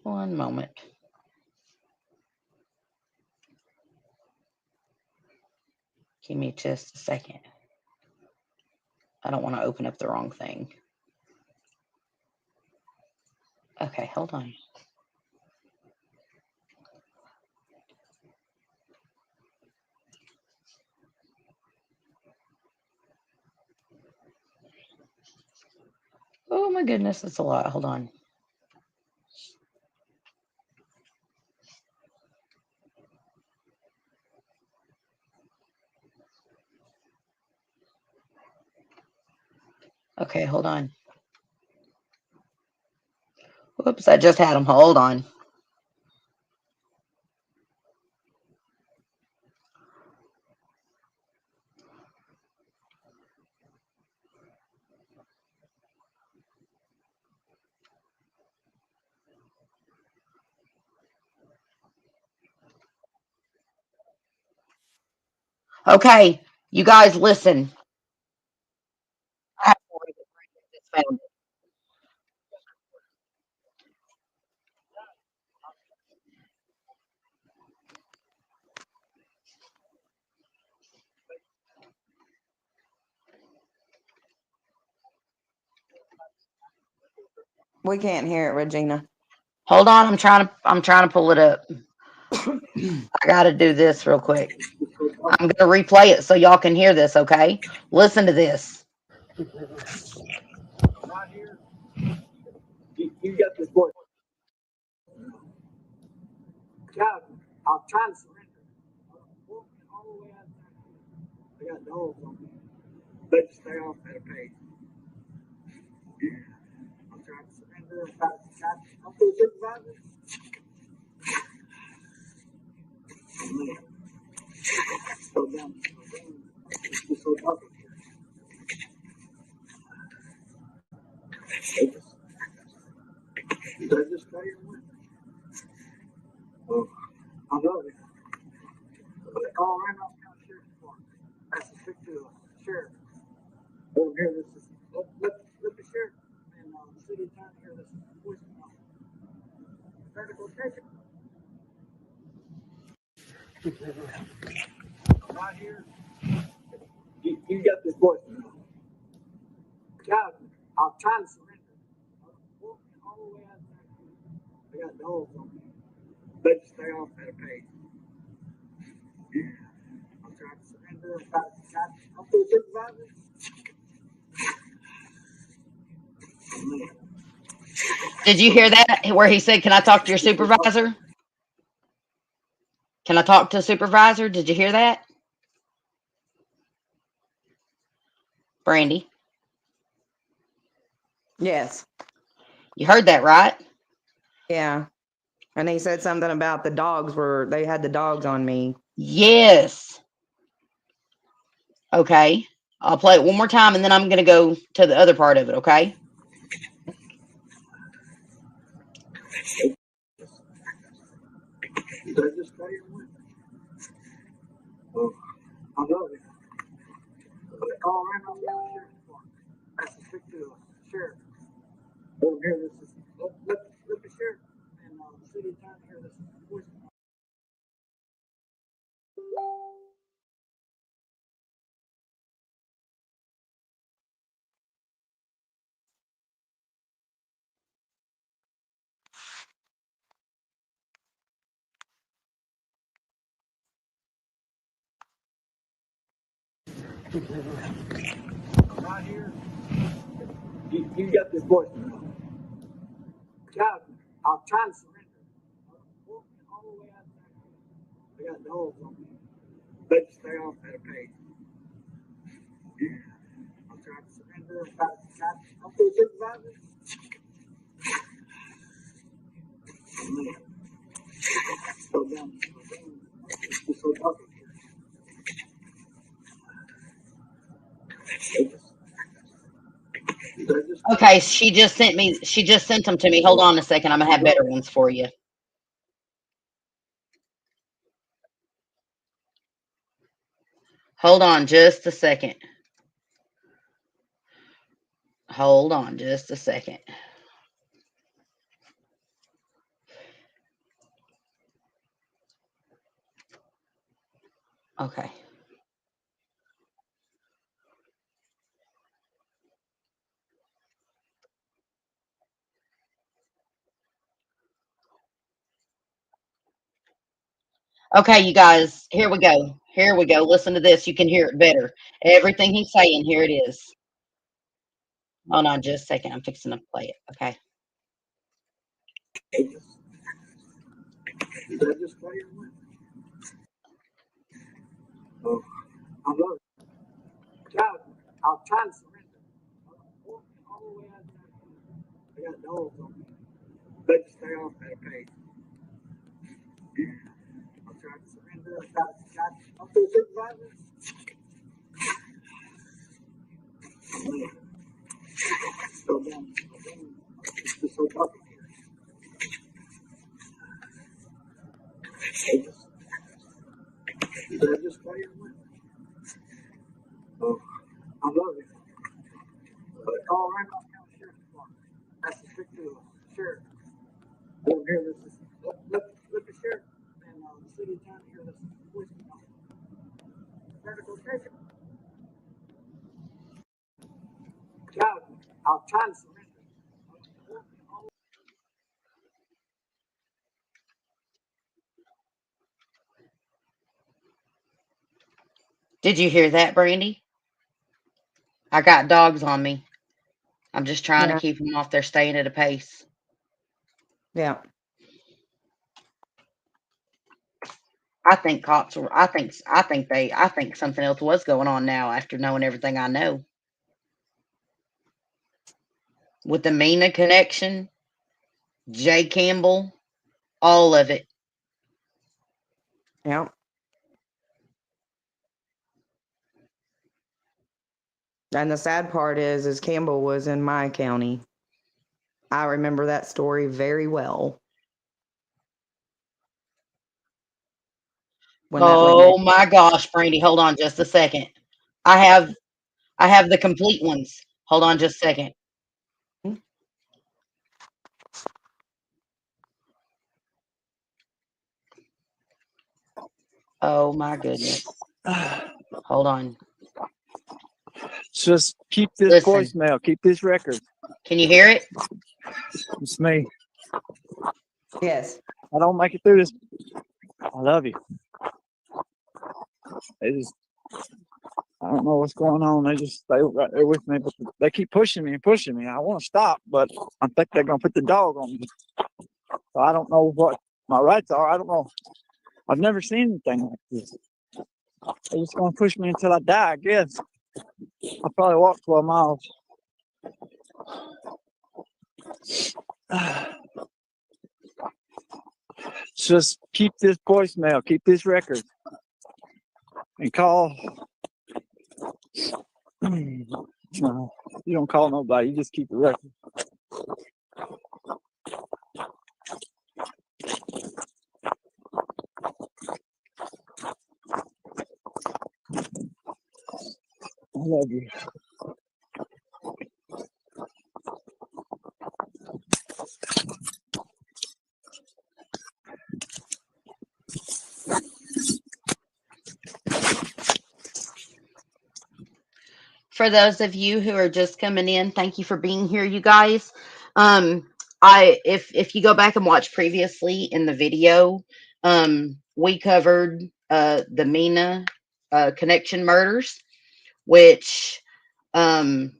One moment. Give me just a second. I don't want to open up the wrong thing. Okay, hold on. Oh my goodness, that's a lot. Hold on. Okay, hold on. Whoops, I just had them. Hold on. Okay, you guys listen. I have to read this found. We can't hear it, Regina. Hold on, I'm trying to pull it up. I gotta do this real quick. I'm gonna replay it so y'all can hear this, okay? Listen to this. Right here, you got this voice. God, I'm trying to surrender. I'm walking all the way out there. I got dogs on me. They just stay off at a pace. Yeah. I'm trying to surrender. I'm for the supervisor. Slow down. It's so dark in here. They just stay in with me. Oh, I love it. They call right now, county sheriff's department. That's to speak to the sheriff. Over here, this is, let the sheriff and the city attorney here, this is voicemail. Vertical check right here. You got this voicemail. God, I'm trying to surrender. I'm walking all the way out there. I got dogs on me. They just stay off at a pace. Yeah. I'm trying to surrender. I'm for the supervisor. Did you hear that? Where he said, "Can I talk to your supervisor? Can I talk to a supervisor?" Did you hear that, Brandy? Yes. You heard that, right? Yeah. And he said something about they had the dogs on me. Yes. Okay. I'll play it one more time and then I'm going to go to the other part of it, okay? They just stay in with me. Oh, I love it. They call right now, county sheriff's department. That's to speak to the sheriff. Over here, this is, let the sheriff and the city attorney here, this is voicemail. Right here, you got this voicemail. God, I'm trying to surrender. I'm walking all the way out there. I got dogs on me. They just stay off at a pace. Yeah. I'm trying to surrender. I'm for the supervisor. Slow down. It's so dark in here. They just stay Okay, in with she just sent them to me. Hold on a second. I'm going to have better ones for you. Hold on just a second. Hold on just a second. Okay. Okay, you guys, here we go. Here we go. Listen to this. You can hear it better. Everything he's saying, here it is. Hold on just a second. I'm fixing to play it. Okay. Did I just play your one? Oh, I love it. God, I'll try to surrender. All the way out there. I got dogs on me. They just stay off that page. I'll try to surrender. I'll feel supervisor. So down. It's just so tough here. Did I just play your one? Oh, I love it. But Colorado County Sheriff's Department. That's the strict deal. Sheriff. Over here, this is look the sheriff and the city attorney here. This is police vertical treasure. God, I'll try to surrender. Did you hear that, Brandy? I got dogs on me. I'm just trying to Yeah. keep them off. They're staying at a pace. Yeah. I think cops were. I think something else was going on now after knowing everything I know with the Mena connection, Jay Campbell, all of it. Yeah. And the sad part is Campbell was in my county. I remember that story very well when that went down. Oh my gosh, Brandy, hold on just a second. I have I have the complete ones. Hold on just a second. Oh my goodness. Hold on. Just keep this Listen. voicemail. Keep this record. Can you hear it? It's me. Yes. I don't make it through this. I love you. They just, I don't know what's going on. They just stay right there with me, but they keep pushing me and pushing me. I want to stop, but I think they're gonna put the dog on me. So I don't know what my rights are. I don't know. I've never seen anything like this. They're just gonna push me until I die, I guess. I'll probably walk 12 miles. Just keep this voicemail, keep this record, and call. No, you don't call nobody. You just keep the record. I love you. For those of you who are just coming in, thank you for being here, you guys. Um, if you go back and watch previously in the video, we covered the Mena connection murders, which um,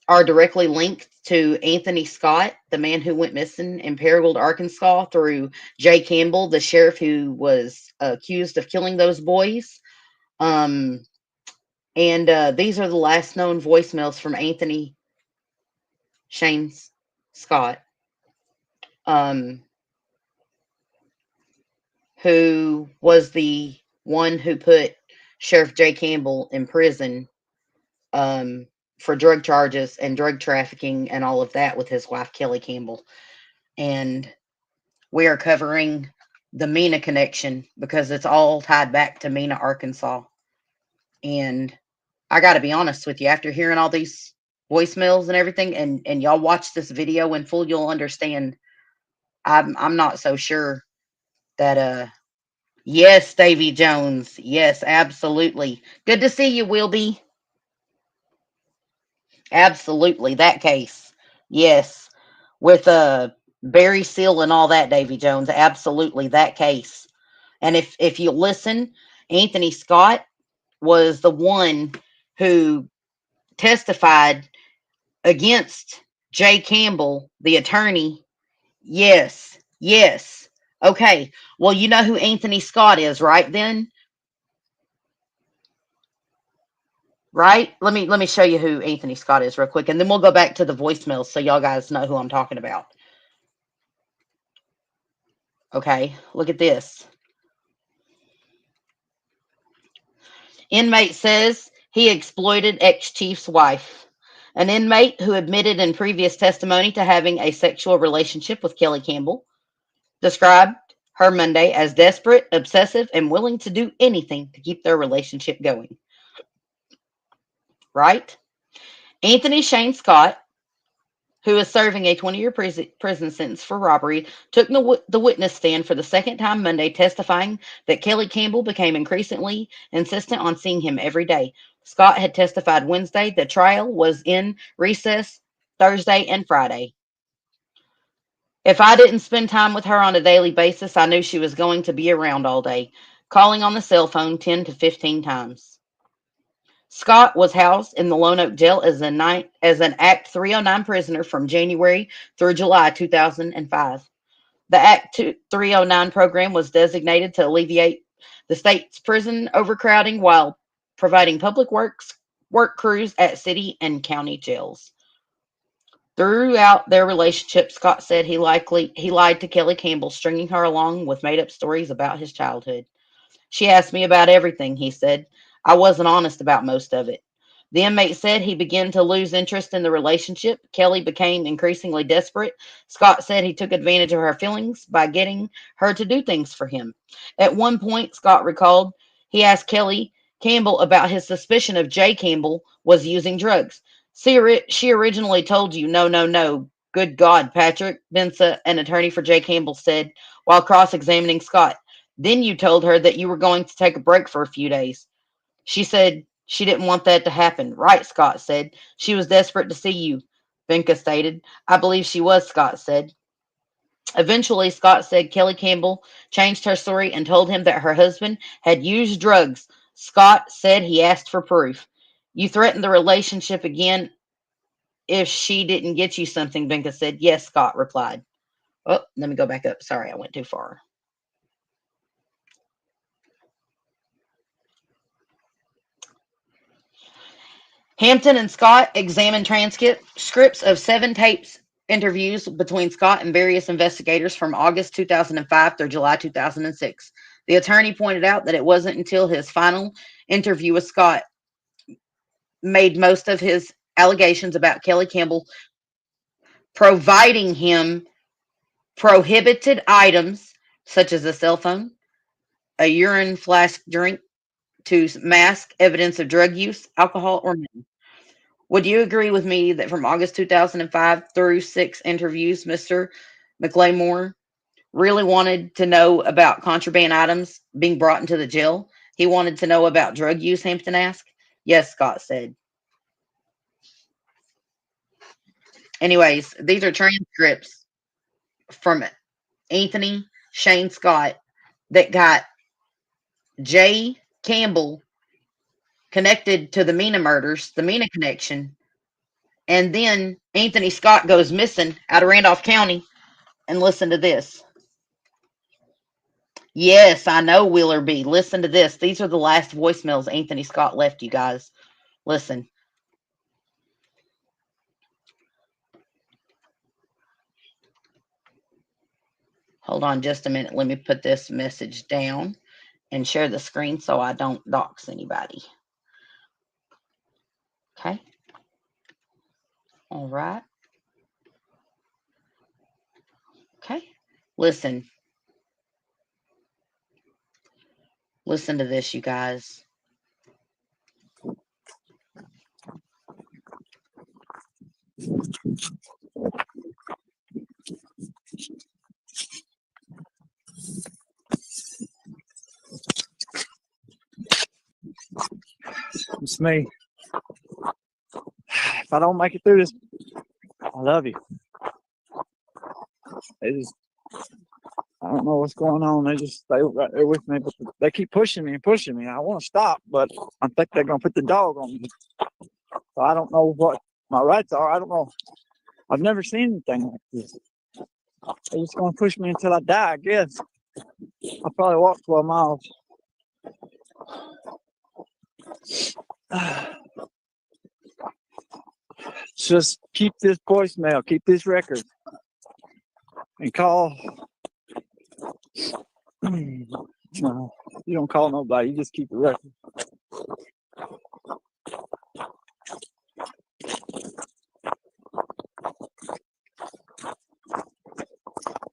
are directly linked to Anthony Scott, the man who went missing in Paragould, Arkansas, through Jay Campbell, the sheriff who was accused of killing those boys. Um, and these are the last known voicemails from Anthony Shames Scott, um, who was the one who put Sheriff Jay Campbell in prison um, for drug charges and drug trafficking and all of that with his wife, Kelly Campbell. And we are covering the Mena connection because it's all tied back to Mena, Arkansas. And I got to be honest with you, after hearing all these voicemails and everything, and y'all watch this video in full, you'll understand. I'm not so sure that yes, Davy Jones. Yes, absolutely. Good to see you, Wilby. Absolutely. That case. Yes. With Barry Seal and all that, Davy Jones. Absolutely. That case. And if you listen, Anthony Scott was the one who testified against Jay Campbell, the attorney. Yes. Yes. Okay. Well, you know who Anthony Scott is, right then? Right? Let me show you who Anthony Scott is real quick, and then we'll go back to the voicemails so y'all guys know who I'm talking about. Okay, look at this. Inmate says he exploited ex-chief's wife. An inmate who admitted in previous testimony to having a sexual relationship with Kelly Campbell described her Monday as desperate, obsessive, and willing to do anything to keep their relationship going. Right? Anthony Shane Scott, who is serving a 20-year prison sentence for robbery, took the witness stand for the second time Monday, testifying that Kelly Campbell became increasingly insistent on seeing him every day. Scott had testified Wednesday. The trial was in recess Thursday and Friday. If I didn't spend time with her on a daily basis, I knew she was going to be around all day, calling on the cell phone 10 to 15 times. Scott was housed in the Lone Oak Jail as an Act 309 prisoner from January through July 2005. The Act 309 program was designated to alleviate the state's prison overcrowding while providing public works work crews at city and county jails. Throughout their relationship, Scott said he lied to Kelly Campbell, stringing her along with made up stories about his childhood. She asked me about everything, he said. I wasn't honest about most of it. The inmate said he began to lose interest in the relationship. Kelly became increasingly desperate. Scott said he took advantage of her feelings by getting her to do things for him. At one point, Scott recalled, he asked Kelly Campbell about his suspicion of Jay Campbell was using drugs. She originally told you, no, no, no. Good God, Patrick Bensa, an attorney for Jay Campbell, said while cross examining Scott. Then you told her that you were going to take a break for a few days. She said she didn't want that to happen. Right, Scott said. She was desperate to see you, Benka stated. I believe she was, Scott said. Eventually, Scott said Kelly Campbell changed her story and told him that her husband had used drugs. Scott said he asked for proof. You threatened the relationship again if she didn't get you something, Benka said. Yes, Scott replied. Oh, let me go back up. Sorry, I went too far. Hampton and Scott examined transcripts of 7 tapes interviews between Scott and various investigators from August 2005 through July 2006. The attorney pointed out that it wasn't until his final interview with Scott made most of his allegations about Kelly Campbell providing him prohibited items such as a cell phone, a urine flask drink to mask evidence of drug use, alcohol, or money. Would you agree with me that from August 2005 through 6 interviews, Mr. McLemore really wanted to know about contraband items being brought into the jail? He wanted to know about drug use, Hampton asked. Yes, Scott said. Anyways, these are transcripts from Anthony Shane Scott that got Jay Campbell connected to the Mena murders, the Mena connection. And then Anthony Scott goes missing out of Randolph County. And listen to this. Yes, I know, Wheeler B. Listen to this. These are the last voicemails Anthony Scott left you guys. Listen. Hold on just a minute. Let me put this message down and share the screen so I don't dox anybody. Okay. All right. Okay. Listen. Listen to this, you guys. It's me. If I don't make it through this, I love you. They just, I don't know what's going on. They just stay right there with me, but they keep pushing me and pushing me. I want to stop, but I think they're gonna put the dog on me. So I don't know what my rights are. I don't know. I've never seen anything like this. They're just gonna push me until I die, I guess. I'll probably walk 12 miles. Just keep this voicemail, keep this record, and call. No, you don't call nobody. You just keep the record.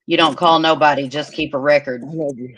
You don't call nobody, just keep a record. I love you.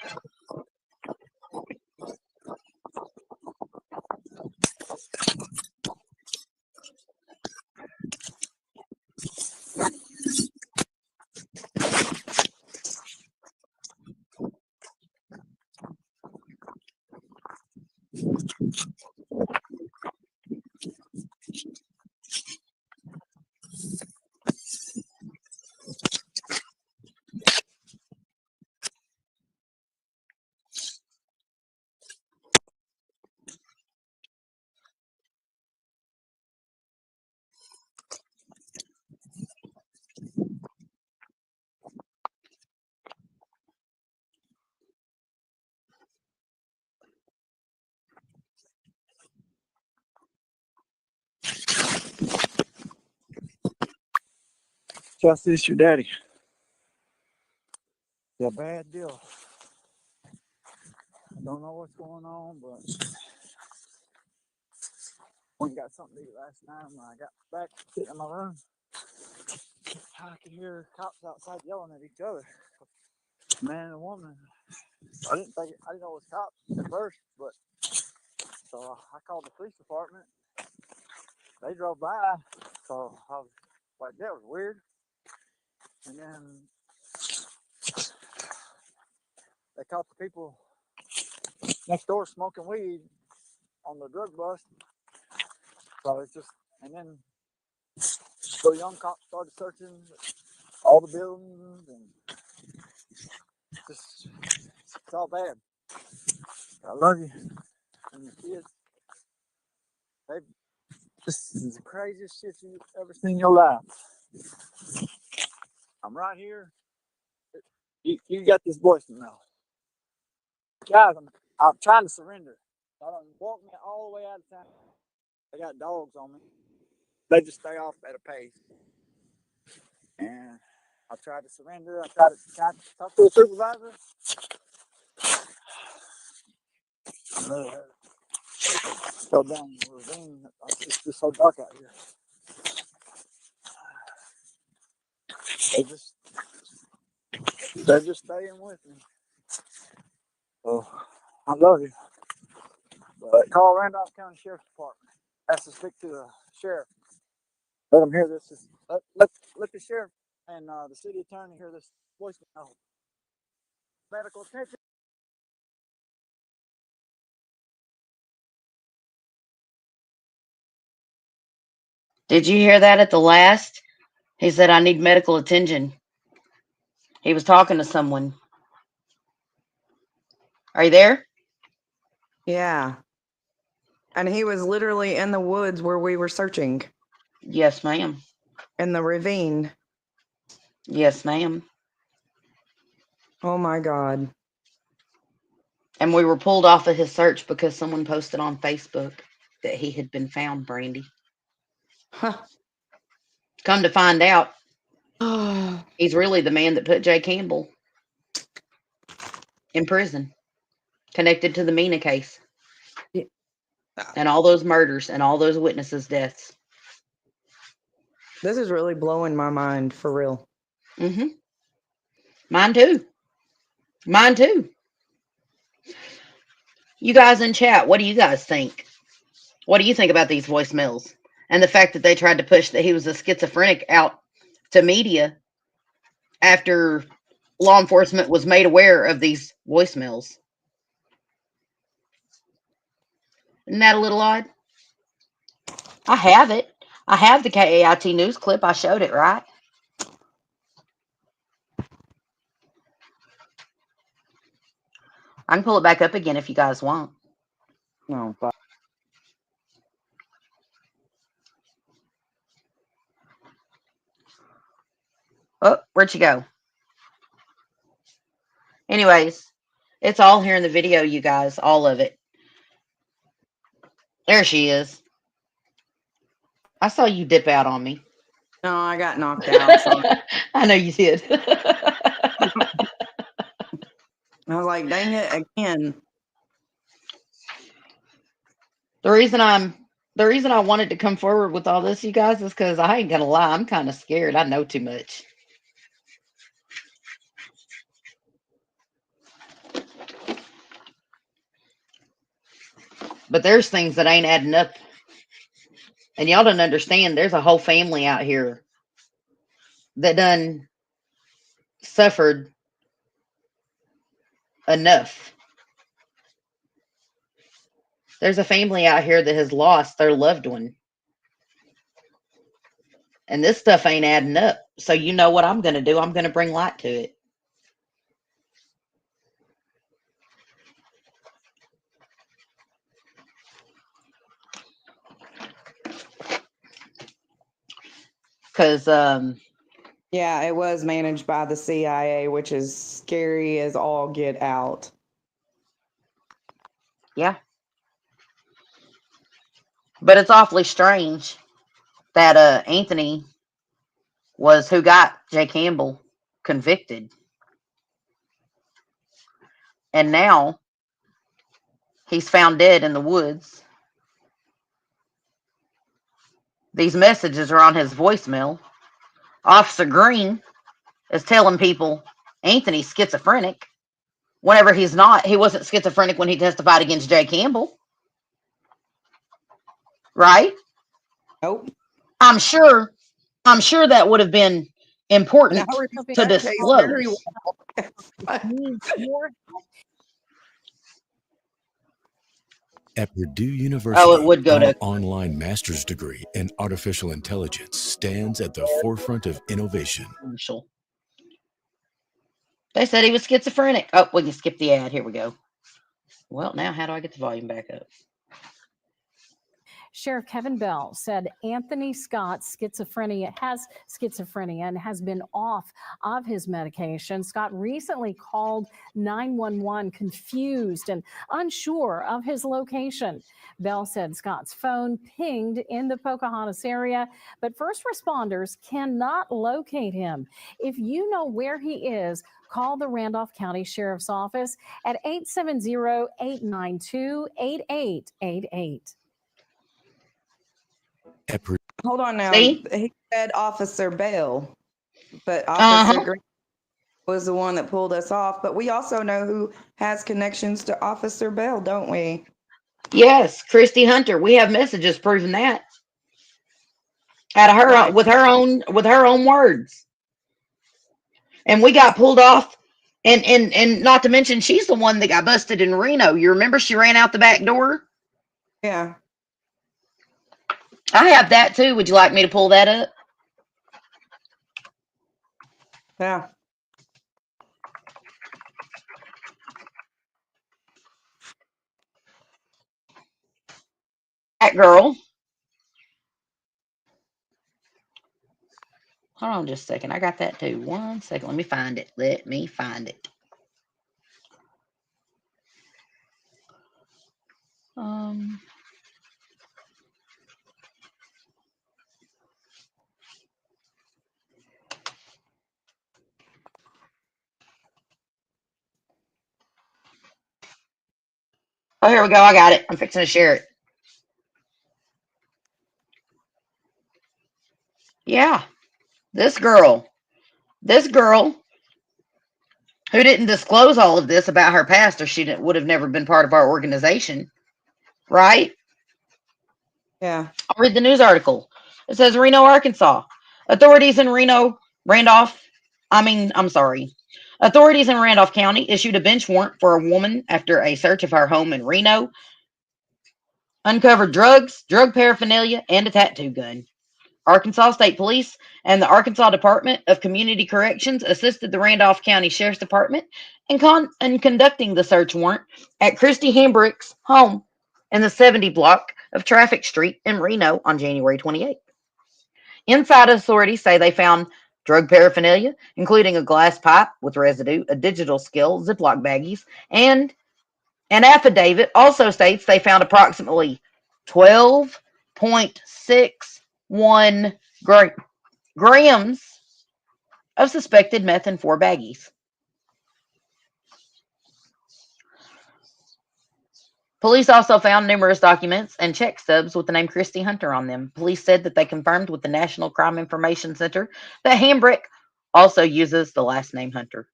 Trust this, your daddy. It's a bad deal. I don't know what's going on, but we got something to eat last night. When I got back sitting in my room, I could hear cops outside yelling at each other, man and woman. I didn't know it was cops at first, but so I called the police department. They drove by, so I was like, that was weird. And then they caught the people next door smoking weed on the drug bust. So it's just, and then the young cops started searching all the buildings, and just, it's all bad. I love you and your kids. This is the craziest shit you've ever seen in your life. I'm right here. You got this voice now. Guys, I'm trying to surrender. I don't walk me all the way out of town. They got dogs on me. They just stay off at a pace. And I tried to surrender. I tried to talk to a supervisor. Go down the ravine. It's just so dark out here. They're just staying with me. So I love you. But call Randolph County Sheriff's Department. Ask to speak to the sheriff. Let them hear this. Let the sheriff and the city attorney hear this voicemail. Medical attention. Did you hear that at the last? He said, I need medical attention. He was talking to someone. Are you there? Yeah. And he was literally in the woods where we were searching, Yes, ma'am. in the ravine. Yes, ma'am. Oh my God. And we were pulled off of his search because someone posted on Facebook that he had been found, Brandy. Huh. Come to find out, Oh, he's really the man that put Jay Campbell in prison, connected to the Mena case yeah. and all those murders and all those witnesses' deaths. This is really blowing my mind for real. Mm-hmm. Mine too. Mine too. You guys in chat, what do you guys think? What do you think about these voicemails? And the fact that they tried to push that he was a schizophrenic out to media after law enforcement was made aware of these voicemails. Isn't that a little odd? I have it. I have the KAIT news clip. I showed it, right? I can pull it back up again if you guys want. No, but Oh, where'd she go? Anyways, it's all here in the video, you guys. All of it. There she is. I saw you dip out on me. no, I got knocked out. So I know you did. I was like, dang it again. The reason I wanted to come forward with all this, you guys, is because I ain't gonna lie, I'm kind of scared. I know too much. But there's things that ain't adding up. And y'all don't understand, there's a whole family out here that done suffered enough. There's a family out here that has lost their loved one. And this stuff ain't adding up. So you know what I'm going to do? I'm going to bring light to it. Because, Yeah, it was managed by the CIA, which is scary as all get out. yeah. But it's awfully strange that Anthony was who got Jay Campbell convicted. And now he's found dead in the woods. These messages are on his voicemail. Officer Green is telling people Anthony's schizophrenic. Whenever he's not, he wasn't schizophrenic when he testified against Jay Campbell. Right? Nope. I'm sure that would have been And I important remember to that case very disclose. well. Needs more At Purdue Oh, it University, would go our to online master's degree in artificial intelligence stands at the forefront of innovation. commercial. They said he was schizophrenic. Oh, we can skip the ad. Here we go. Well, now how do I get the volume back up? Sheriff Kevin Bell said Anthony Scott's has schizophrenia and has been off of his medication. Scott recently called 911 confused and unsure of his location. Bell said Scott's phone pinged in the Pocahontas area, but first responders cannot locate him. If you know where he is, call the Randolph County Sheriff's Office at 870-892-8888. At Purdue, Hold on now. See? He said Officer Bell, but Uh-huh. Officer Green was the one that pulled us off. But we also know who has connections to Officer Bell, don't we? Yes, Christy Hunter. We have messages proving that. Out of her Right. with her own words. And we got pulled off. And not to mention she's the one that got busted in Reno. You remember she ran out the back door? Yeah. I have that too. Would you like me to pull that up? Yeah. That girl. Hold on just a second. I got that too. 1 second. Let me find it. Let me find it. Um. Oh, here we go. I got it. I'm fixing to share it. Yeah. This girl. This girl who didn't disclose all of this about her past, or she would have never been part of our organization. Right? Yeah. I'll read the news article. It says Reno, Arkansas. Authorities in Reno, Randolph, I'm sorry. Authorities in Randolph County issued a bench warrant for a woman after a search of her home in Reno uncovered drugs, drug paraphernalia, and a tattoo gun. Arkansas State Police and the Arkansas Department of Community Corrections assisted the Randolph County Sheriff's Department in conducting the search warrant at Christy Hambrick's home in the 70 block of Traffic Street in Reno on January 28th. Inside, authorities say they found drug paraphernalia, including a glass pipe with residue, a digital scale, Ziploc baggies, and an affidavit also states they found approximately 12.61 grams of suspected meth in 4 baggies. Police also found numerous documents and check stubs with the name Christy Hunter on them. Police said that they confirmed with the National Crime Information Center that Hambrick also uses the last name Hunter.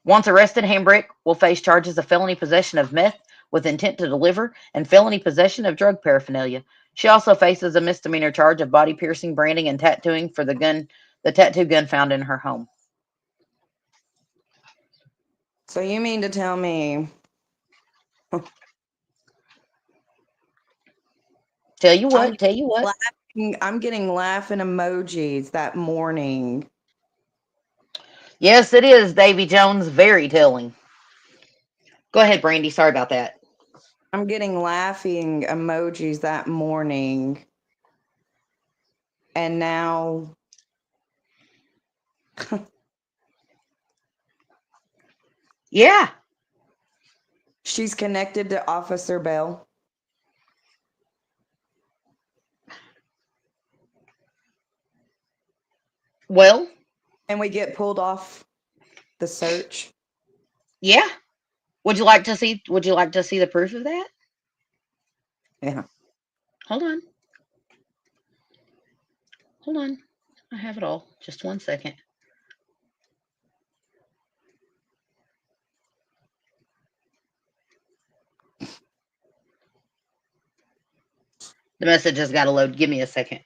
Once arrested, Hambrick will face charges of felony possession of meth with intent to deliver and felony possession of drug paraphernalia. She also faces a misdemeanor charge of body piercing, branding, and tattooing for the tattoo gun found in her home. So you mean to tell me Tell you I'm what, tell you what. I'm getting laughing emojis that morning. Yes, it is, Davy Jones. Very telling. Go ahead, Brandy. Sorry about that. I'm getting laughing emojis that morning. And now Yeah. she's connected to Officer Bell. Well, And we get pulled off the search. yeah. Would you like to see the proof of that? Yeah. Hold on. Hold on. I have it all. Just 1 second. The message has got to load. Give me a second.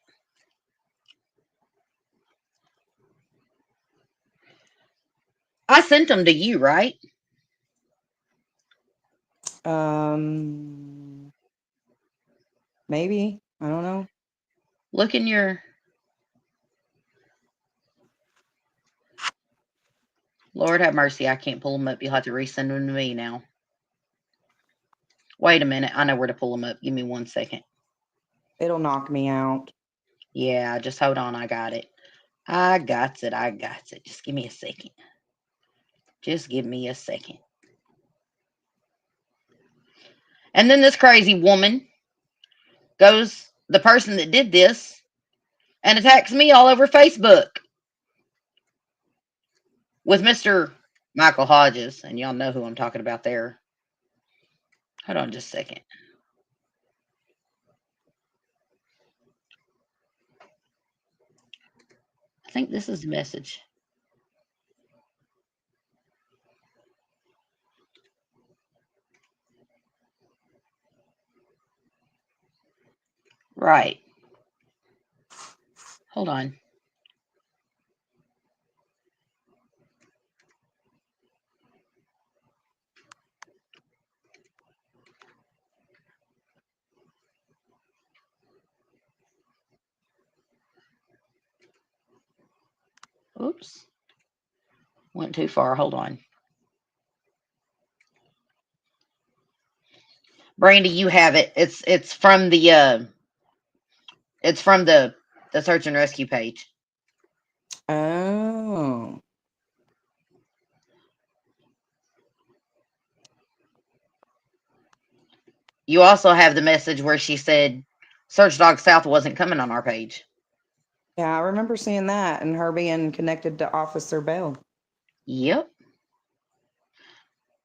I sent them to you, right? Um Maybe. I don't know. Look in your. Lord have mercy. I can't pull them up. You'll have to resend them to me now. Wait a minute. I know where to pull them up. Give me 1 second. It'll knock me out. Yeah, just hold on. I got it. I got it. I got it. Just give me a second. Just give me a second. And then this crazy woman goes, the person that did this, and attacks me all over Facebook with Mr. Michael Hodges. And y'all know who I'm talking about there. Hold on just a second. I think this is the message. Right. Hold on. Oops. Went too far. Hold on. Brandy, you have it. It's from the search and rescue page. Oh. You also have the message where she said Search Dog South wasn't coming on our page. Yeah, I remember seeing that and her being connected to Officer Bell. Yep.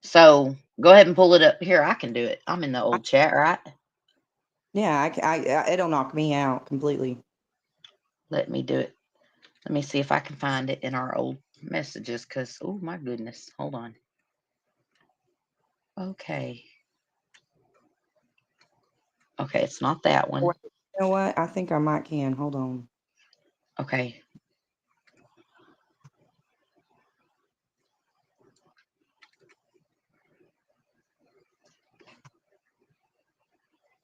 So go ahead and pull it up here. I can do it. I'm in the old chat, right? Yeah, it'll knock me out completely. Let me do it. Let me see if I can find it in our old messages. Cause oh my goodness, hold on. Okay. Okay, it's not that one. Wait, you know what? I think I might can. Hold on. Okay.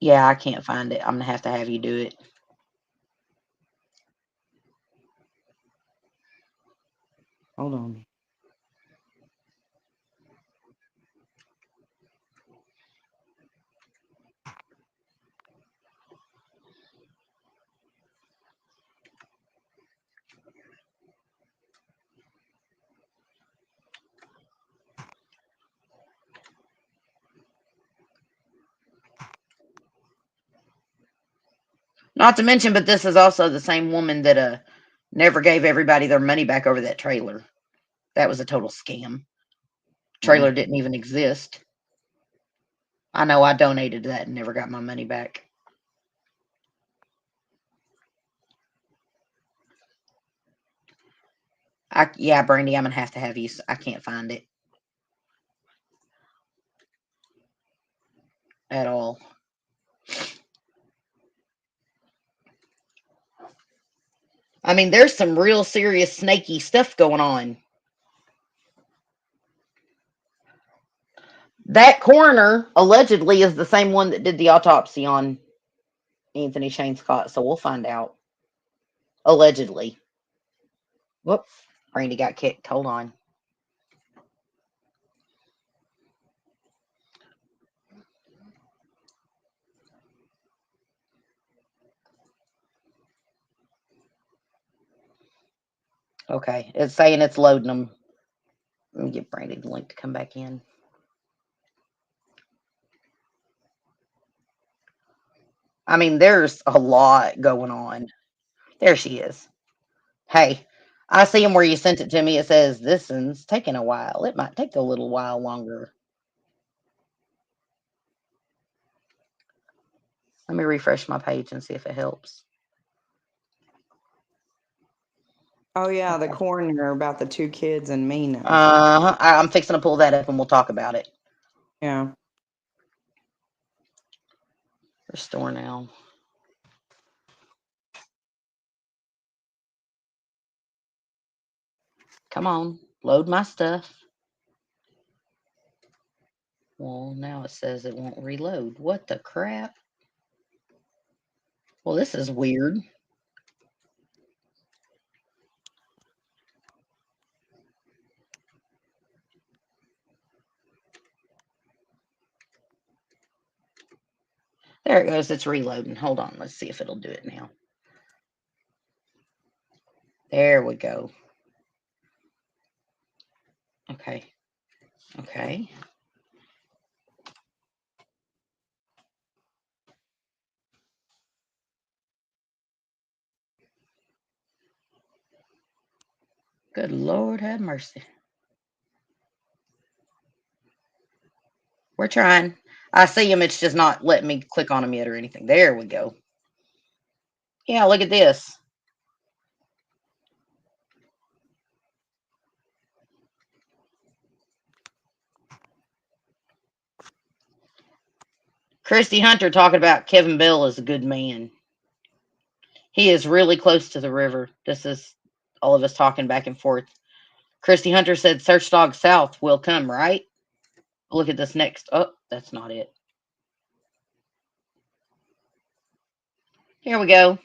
Yeah, I can't find it. I'm gonna have to have you do it. Hold on. Not to mention, but this is also the same woman that never gave everybody their money back over that trailer. That was a total scam. Trailer Oh, didn't even exist. I know I donated that and never got my money back. Yeah, Brandy, I'm gonna have to have you. I can't find it at all. I mean, there's some real serious snaky stuff going on. That coroner allegedly is the same one that did the autopsy on Anthony Shane Scott, so we'll find out. Allegedly. Whoops. Brandy got kicked. Hold on. Okay. It's saying it's loading them. Let me get Brandy the link to come back in. I mean, there's a lot going on. There she is. Hey, I see him where you sent it to me. It says this one's taking a while. It might take a little while longer. Let me refresh my page and see if it helps. oh yeah, the Okay. coroner about the two kids and Mena. I'm fixing to pull that up and we'll talk about it. Yeah. Restore now. Come on, load my stuff. Well, now it says it won't reload. What the crap? Well, this is weird. There it goes. It's reloading. Hold on. Let's see if it'll do it now. There we go. Okay. Okay. Good Lord, have mercy. We're trying. I see him. It's just not letting me click on him yet or anything. There we go. Yeah, look at this. Christy Hunter talking about Kevin Bell is a good man. He is really close to the river. This is all of us talking back and forth. Christy Hunter said Search Dog South will come, right? Look at this next. Oh, that's not it. Here we go.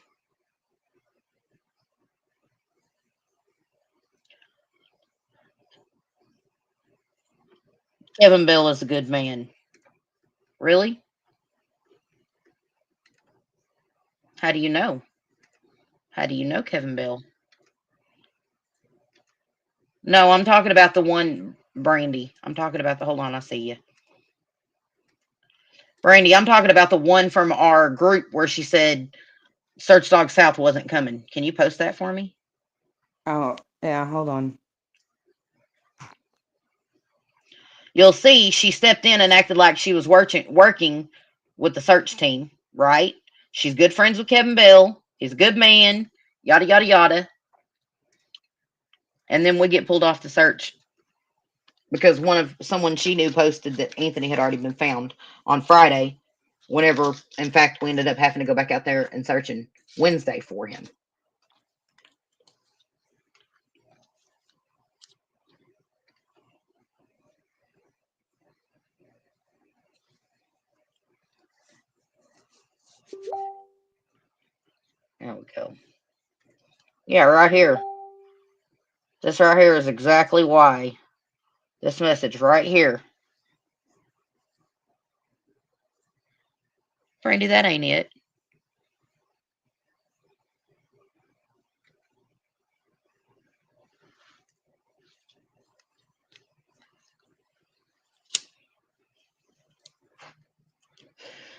Kevin Bell is a good man. Really? How do you know? How do you know Kevin Bell? No, I'm talking about the one, Brandy. I'm talking about the. Hold on, I see you. Brandy, I'm talking about the one from our group where she said Search Dog South wasn't coming. Can you post that for me? Oh, yeah, hold on. You'll see she stepped in and acted like she was working with the search team, right? She's good friends with Kevin Bell. He's a good man, yada, yada, yada. And then we get pulled off the search because someone she knew posted that Anthony had already been found on Friday. Whenever, in fact, we ended up having to go back out there and searching Wednesday for him. There we go. Yeah, right here. This right here is exactly why. This message right here. Brandy, that ain't it.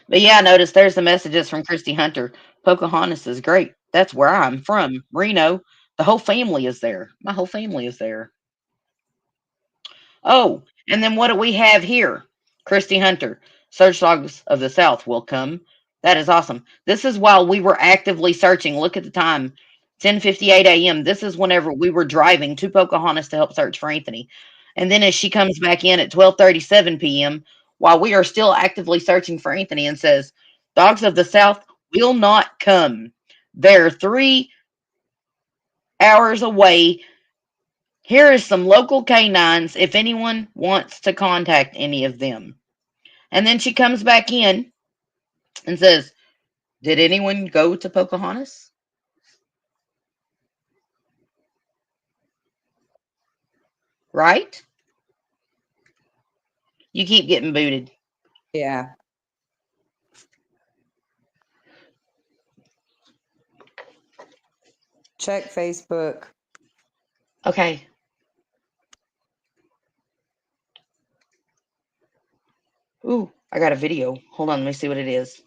But yeah, I noticed there's the messages from Christy Hunter. Pocahontas is great. That's where I'm from, Reno. The whole family is there. My whole family is there. Oh, and then what do we have here? Christy Hunter. Search Dogs of the South will come. That is awesome. This is while we were actively searching. Look at the time. 10:58 a.m. This is whenever we were driving to Pocahontas to help search for Anthony. And then as she comes back in at 12:37 p.m. while we are still actively searching for Anthony and says, "Dogs of the South will not come. They're 3 hours away. Here is some local canines if anyone wants to contact any of them." And then she comes back in and says, "Did anyone go to Pocahontas?" Right? You keep getting booted. Yeah. Check Facebook. Okay. Ooh, I got a video. Hold on, let me see what it is.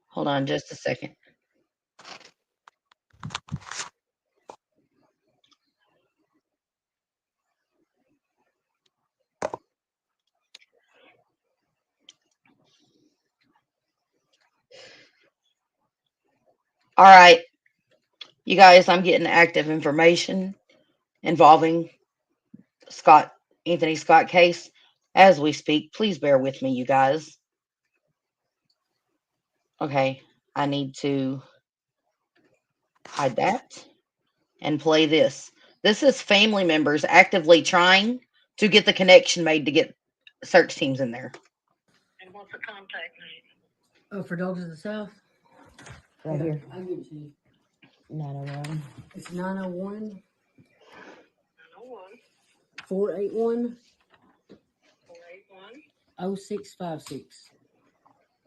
Hold on just a second. All right, you guys, I'm getting active information involving Scott Anthony Scott case as we speak. Please bear with me, you guys. Okay, I need to hide that and play this. This is family members actively trying to get the connection made to get search teams in there. And what's the contact name? Oh, for Dogs of the South? Right here. I'll give it to you. 901. It's 901 901 481 481 0656.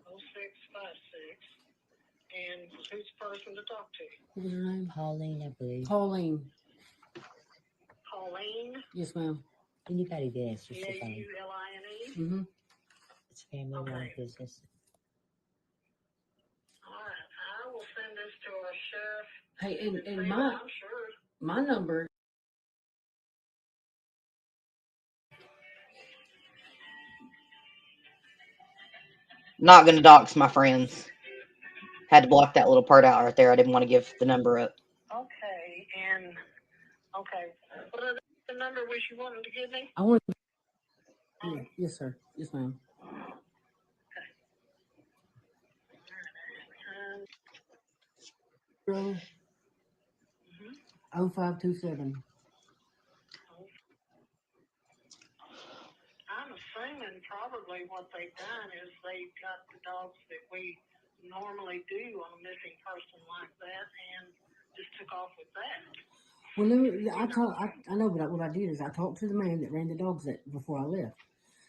0656. And who's the person to talk to? What was her name? Pauline, I believe. Pauline. Pauline, Yes, ma'am. Anybody that answers the phone. Pauline. Mm-hmm. It's family run Okay. business. All right, I will send this to our sheriff. Hey, and Sam, my I'm sure. my number. Not going to dox my friends. Had to block that little part out right there. I didn't want to give the number up. Okay, and okay. What are the number was you wanting to give me? I want. Yeah, yes, sir. Yes, ma'am. Um, 0527. I'm assuming probably what they've done is they've got the dogs that we normally do on a missing person like that and just took off with that. Well, let me, I know, but what I did is I talked to the man that ran the dogs that before I left.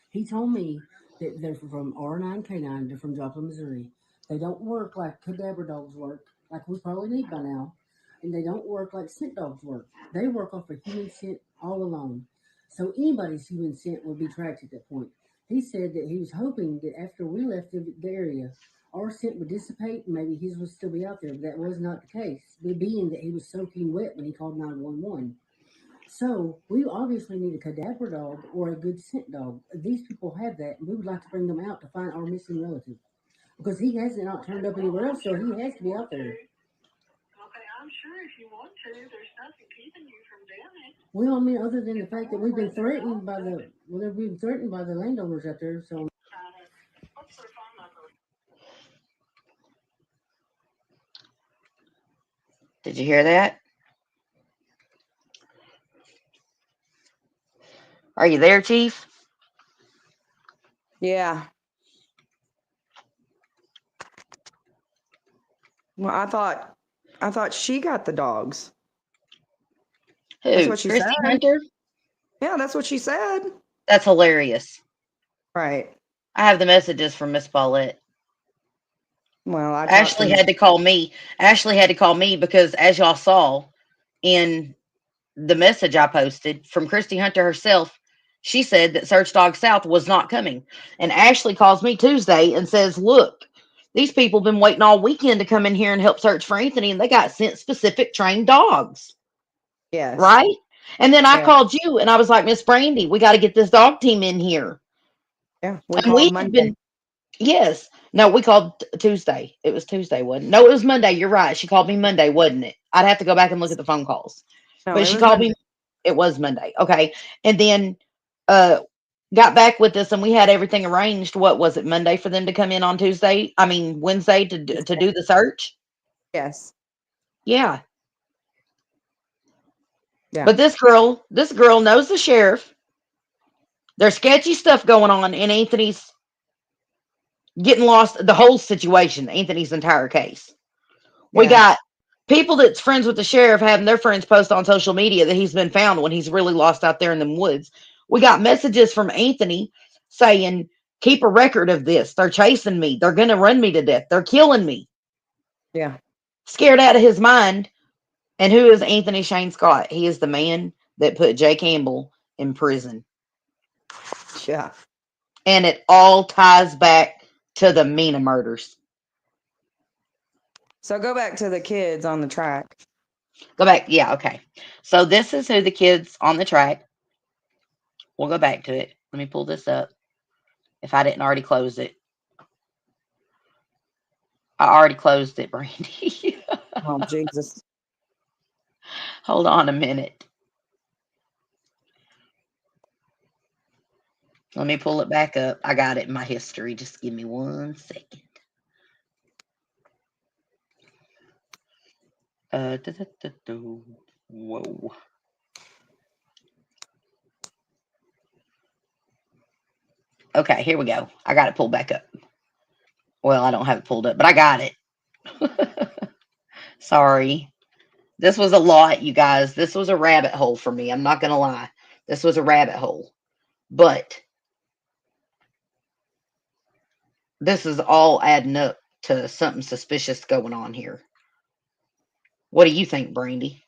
He told me that they're from R9K9. They're from Joplin, Missouri. They don't work like cadaver dogs work, like we probably need by now, and they don't work like scent dogs work. They work off a human scent all alone. So anybody's human scent would be tracked at that point. He said that he was hoping that after we left the area, our scent would dissipate and maybe his would still be out there, but that was not the case, being that he was soaking wet when he called 911. So we obviously need a cadaver dog or a good scent dog. These people have that, and we would like to bring them out to find our missing relative because he hasn't not turned up anywhere else, so he has to be out there. Okay, I'm sure if you want to, there's nothing keeping you from doing it. Well, I mean, other than the fact that we've been threatened by the landowners out there. So What's their phone number? Did you hear that? Are you there, Chief? Yeah. Well, I thought she got the dogs. That's Who? what she said. Christy Hunter? Yeah, that's what she said. That's hilarious. Right. I have the messages from Miss Paulette. Well, I talked to Ashley Miss. had to call me. Ashley had to call me because, as y'all saw in the message I posted from Christy Hunter herself, she said that Search Dog South was not coming. And Ashley calls me Tuesday and says, "Look, these people been waiting all weekend to come in here and help search for Anthony, and they got sent specific trained dogs, Yes. right?" And then I Yeah. called you and I was like, "Miss Brandy, we got to get this dog team in here." Yeah. We And called we had Monday. been, yes. No, we called Tuesday. It was Tuesday, wasn't it? No, it was Monday. You're right. She called me Monday, wasn't it? I'd have to go back and look at the phone calls. No, But it she was called Monday. me. It was Monday. Okay. And then uh got back with us and we had everything arranged. What was it, Monday for them to come in on Tuesday? I mean Wednesday to do the search? Yes. Yeah. Yeah. But this girl knows the sheriff. There's sketchy stuff going on in Anthony's getting lost, the whole situation, Anthony's entire case. We Yeah. got people that's friends with the sheriff having their friends post on social media that he's been found when he's really lost out there in the woods. We got messages from Anthony saying, "Keep a record of this. They're chasing me. They're going to run me to death. They're killing me." Yeah. Scared out of his mind. And who is Anthony Shane Scott? He is the man that put Jay Campbell in prison. Yeah. And it all ties back to the Mena murders. So go back to the kids on the track. Go back. Yeah, okay. So this is who the kids on the track. We'll go back to it. Let me pull this up. If I didn't already close it. I already closed it, Brandy. Oh, Jesus. Hold on a minute. Let me pull it back up. I got it in my history. Just give me 1 second. Whoa. Okay, here we go. I got it pulled back up. Well, I don't have it pulled up, but I got it. Sorry. This was a lot, you guys. This was a rabbit hole for me. I'm not going to lie. This was a rabbit hole. But this is all adding up to something suspicious going on here. What do you think, Brandy?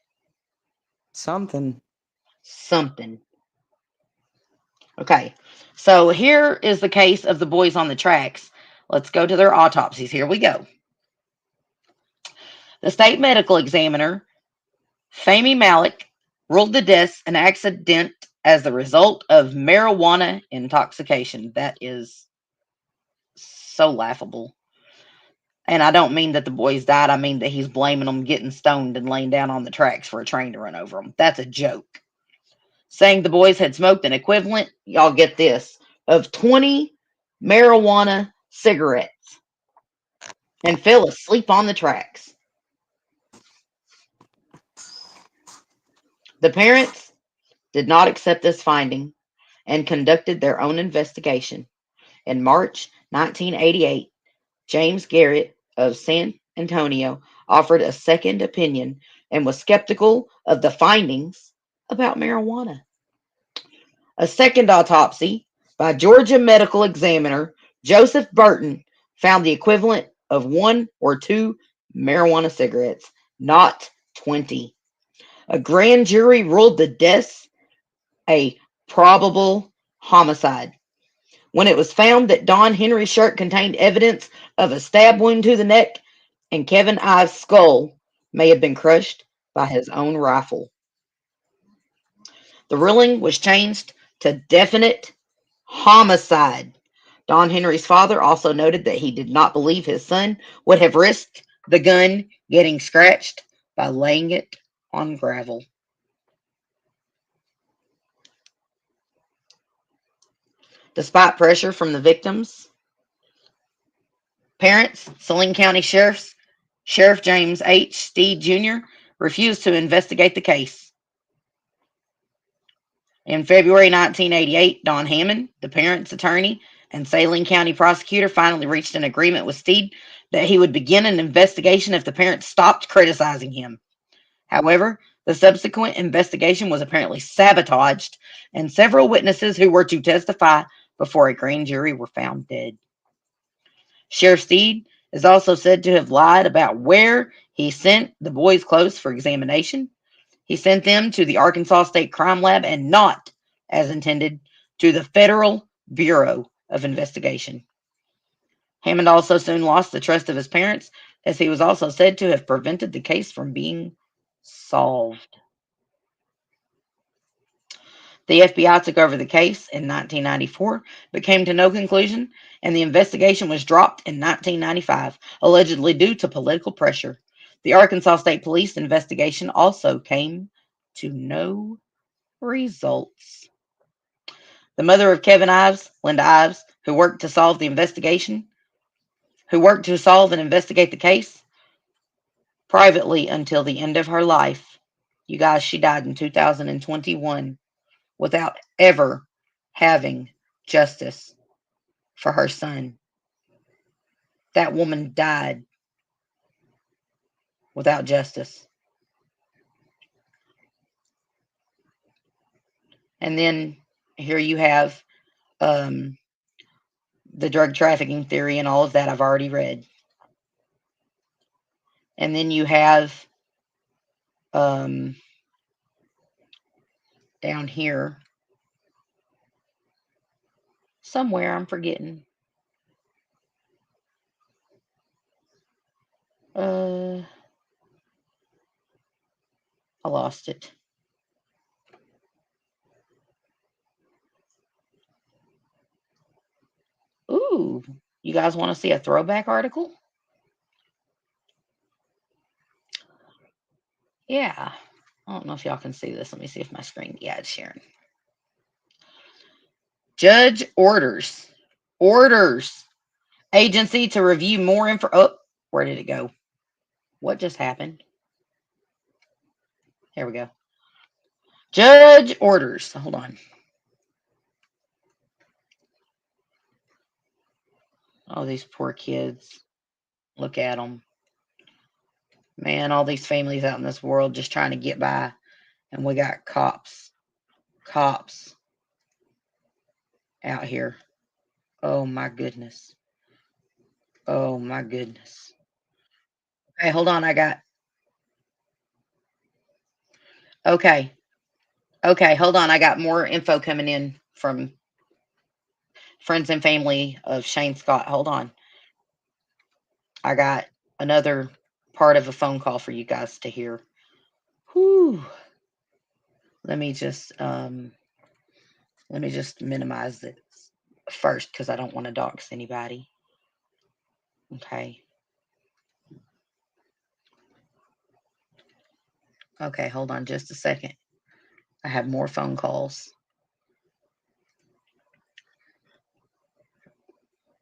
Something. Something. Okay. So here is the case of the boys on the tracks. Let's go to their autopsies. Here we go. The state medical examiner, Fahmy Malik, ruled the deaths an accident as the result of marijuana intoxication. That is so laughable. And I don't mean that the boys died. I mean that he's blaming them getting stoned and laying down on the tracks for a train to run over them. That's a joke. Saying the boys had smoked an equivalent, y'all get this, of 20 marijuana cigarettes and fell asleep on the tracks. The parents did not accept this finding and conducted their own investigation. In March 1988, James Garrett of San Antonio offered a second opinion and was skeptical of the findings about marijuana. A second autopsy by Georgia medical examiner Joseph Burton found the equivalent of 1 or 2 marijuana cigarettes, not 20. A grand jury ruled the deaths a probable homicide. When it was found that Don Henry's shirt contained evidence of a stab wound to the neck and Kevin Ives' skull may have been crushed by his own rifle. The ruling was changed to definite homicide. Don Henry's father also noted that he did not believe his son would have risked the gun getting scratched by laying it on gravel. Despite pressure from the victims' parents, Saline County Sheriff James H. Steed Jr. refused to investigate the case. In February 1988, Don Hammond, the parents' attorney and Saline County prosecutor, finally reached an agreement with Steed that he would begin an investigation if the parents stopped criticizing him. However, the subsequent investigation was apparently sabotaged, and several witnesses who were to testify before a grand jury were found dead. Sheriff Steed is also said to have lied about where he sent the boys' clothes for examination. He sent them to the Arkansas State Crime Lab and not, as intended, to the Federal Bureau of Investigation. Hammond also soon lost the trust of his parents, as he was also said to have prevented the case from being solved. The FBI took over the case in 1994, but came to no conclusion, and the investigation was dropped in 1995, allegedly due to political pressure. The Arkansas State Police investigation also came to no results. The mother of Kevin Ives, Linda Ives, who worked to solve and investigate the case privately until the end of her life. You guys, she died in 2021 without ever having justice for her son. That woman died without justice. And then here you have the drug trafficking theory and all of that I've already read. And then you have down here somewhere, I'm forgetting. I lost it. Ooh, you guys want to see a throwback article? Yeah. I don't know if y'all can see this. Let me see if my screen. Yeah, it's sharing. Judge orders agency to review more info. Oh, where did it go? What just happened? Here we go. Judge orders. Hold on. Oh, these poor kids. Look at them. Man, all these families out in this world just trying to get by. And we got cops out here. Oh, my goodness. Oh, my goodness. Okay, hold on. Okay. Okay, hold on. I got more info coming in from friends and family of Shane Scott. Hold on. I got another part of a phone call for you guys to hear. Whew. Let me just minimize this first because I don't want to dox anybody. Okay. Okay, hold on just a second. I have more phone calls.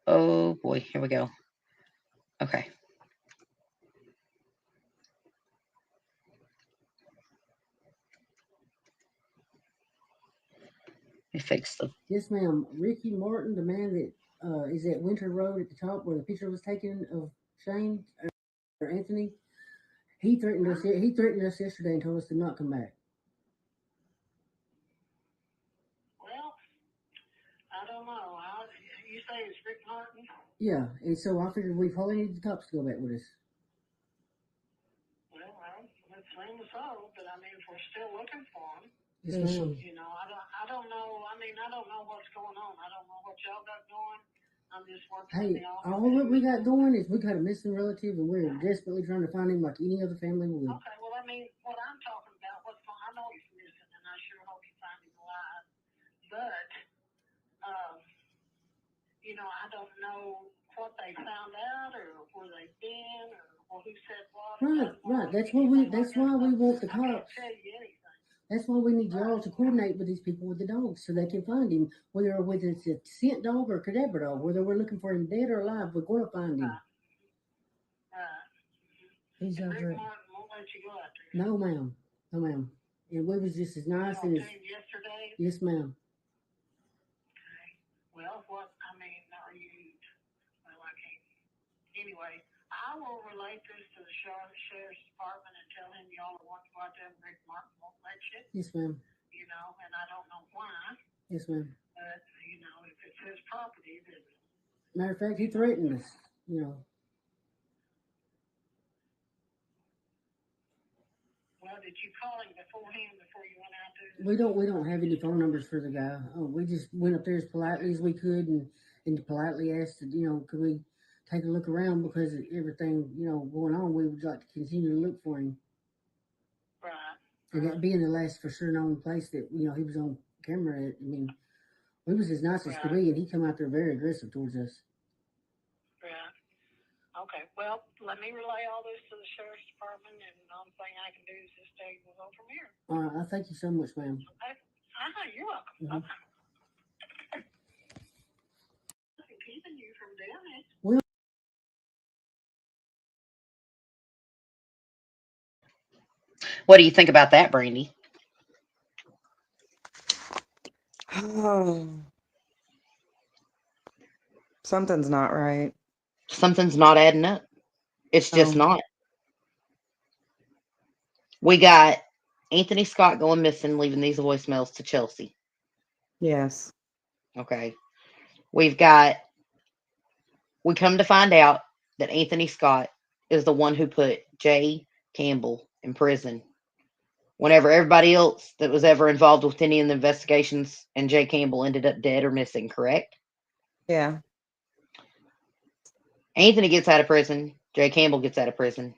Oh boy, here we go. Okay. Let me fix the. Yes, ma'am. Ricky Martin, the man that is at Winter Road at the top where the picture was taken of Shane or Anthony. He threatened us. He threatened us yesterday and told us to not come back. Well, I don't know. You say it's Rick Martin? Yeah, and so I figured we probably need the cops to go back with us. Well, let's name us all, but I mean, if we're still looking for him, Yes, ma'am. you know, I don't know. I mean, I don't know what's going on. I don't know what y'all got going. I'm just working in Hey, the office. all that we got going is we got a missing relative, and we're desperately trying to find him like any other family would. Okay, well, I mean, what I'm talking about, I know he's missing, and I sure hope you find him alive. But, you know, I don't know what they found out or where they've been or Well, who said what? Right. That's why we want the I can't cops. tell you anything. That's why we need y'all to coordinate with these people with the dogs so they can find him. Whether it's a scent dog or a cadaver dog, whether we're looking for him dead or alive, we're going to find him. Right. He's And over Rick it. Martin won't let you go out there. No, ma'am. No, ma'am. And we was just as nice You and know, as yesterday. yes, ma'am. Okay. Well, what I mean, are you? Well, I can't. Anyway, I will relate this to the sheriff's department and tell him y'all are wanting to go out there and Rick Martin won't let you. Yes, ma'am. You know, and I don't know why. Yes, ma'am. But you know, if it's his property, then. Matter of fact, he threatened us. You know. Well, did you call him beforehand before you went out there? We don't have any phone numbers for the guy. Oh, we just went up there as politely as we could and politely asked, could we take a look around because of everything, going on. We would like to continue to look for him. Right. And that being the last for sure known place that, he was on camera at, I mean, we was as nice as could be, and he come out there very aggressive towards us. Right. Okay. Well, let me relay all this to the sheriff's department, and the only thing I can do is just say we'll go from here. All right, I thank you so much, ma'am. Okay. You're welcome. Mhm. Okay. Nothing keeping you from doing it. What do you think about that, Brandy? Something's not right. Something's not adding up. It's just Oh, not. We got Anthony Scott going missing, leaving these voicemails to Chelsea. yes. Okay. We come to find out that Anthony Scott is the one who put Jay Campbell in prison. Whenever everybody else that was ever involved with any of the investigations and Jay Campbell ended up dead or missing, correct? Yeah. Anthony gets out of prison. Jay Campbell gets out of prison.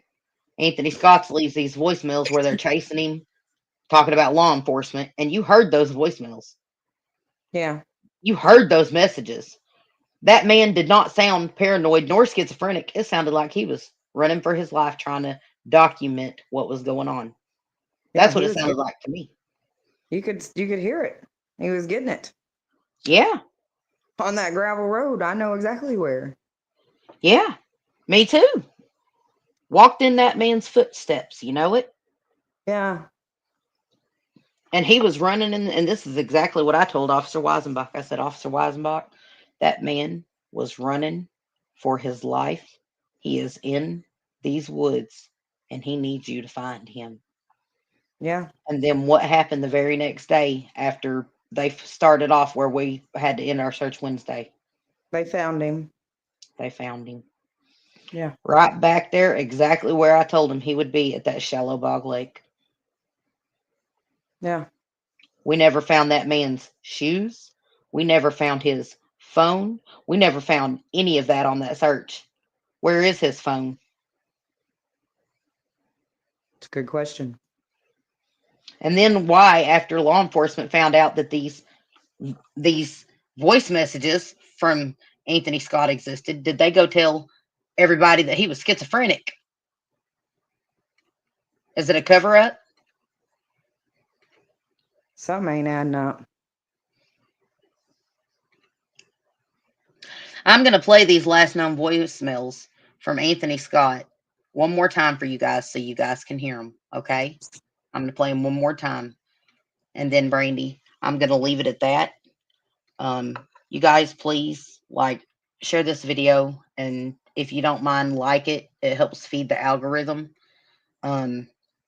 Anthony Scott leaves these voicemails where they're chasing him, talking about law enforcement, and you heard those voicemails. Yeah. You heard those messages. That man did not sound paranoid nor schizophrenic. It sounded like he was running for his life, trying to document what was going on. Yeah. That's what it sounded like to me. You could hear it. He was getting it Yeah. on that gravel road. I know exactly where. Yeah. Me too. Walked in that man's footsteps, you know it? Yeah. And he was running in, and this is exactly what I told Officer Weisenbach. I said, Officer Weisenbach, that man was running for his life. He is in these woods, and he needs you to find him. Yeah. And then what happened the very next day after they started off where we had to end our search Wednesday? They found him. They found him. Yeah. Right back there, exactly where I told him he would be, at that shallow bog lake. Yeah. We never found that man's shoes. We never found his phone. We never found any of that on that search. Where is his phone? It's a good question. And then why, after law enforcement found out that these voice messages from Anthony Scott existed, did they go tell everybody that he was schizophrenic? Is it a cover up? Some ain't adding up. I'm going to play these last known voicemails from Anthony Scott one more time for you guys so you guys can hear them, okay? I'm going to play them one more time. And then, Brandy, I'm going to leave it at that. You guys, please, share this video. And if you don't mind, like it. It helps feed the algorithm. And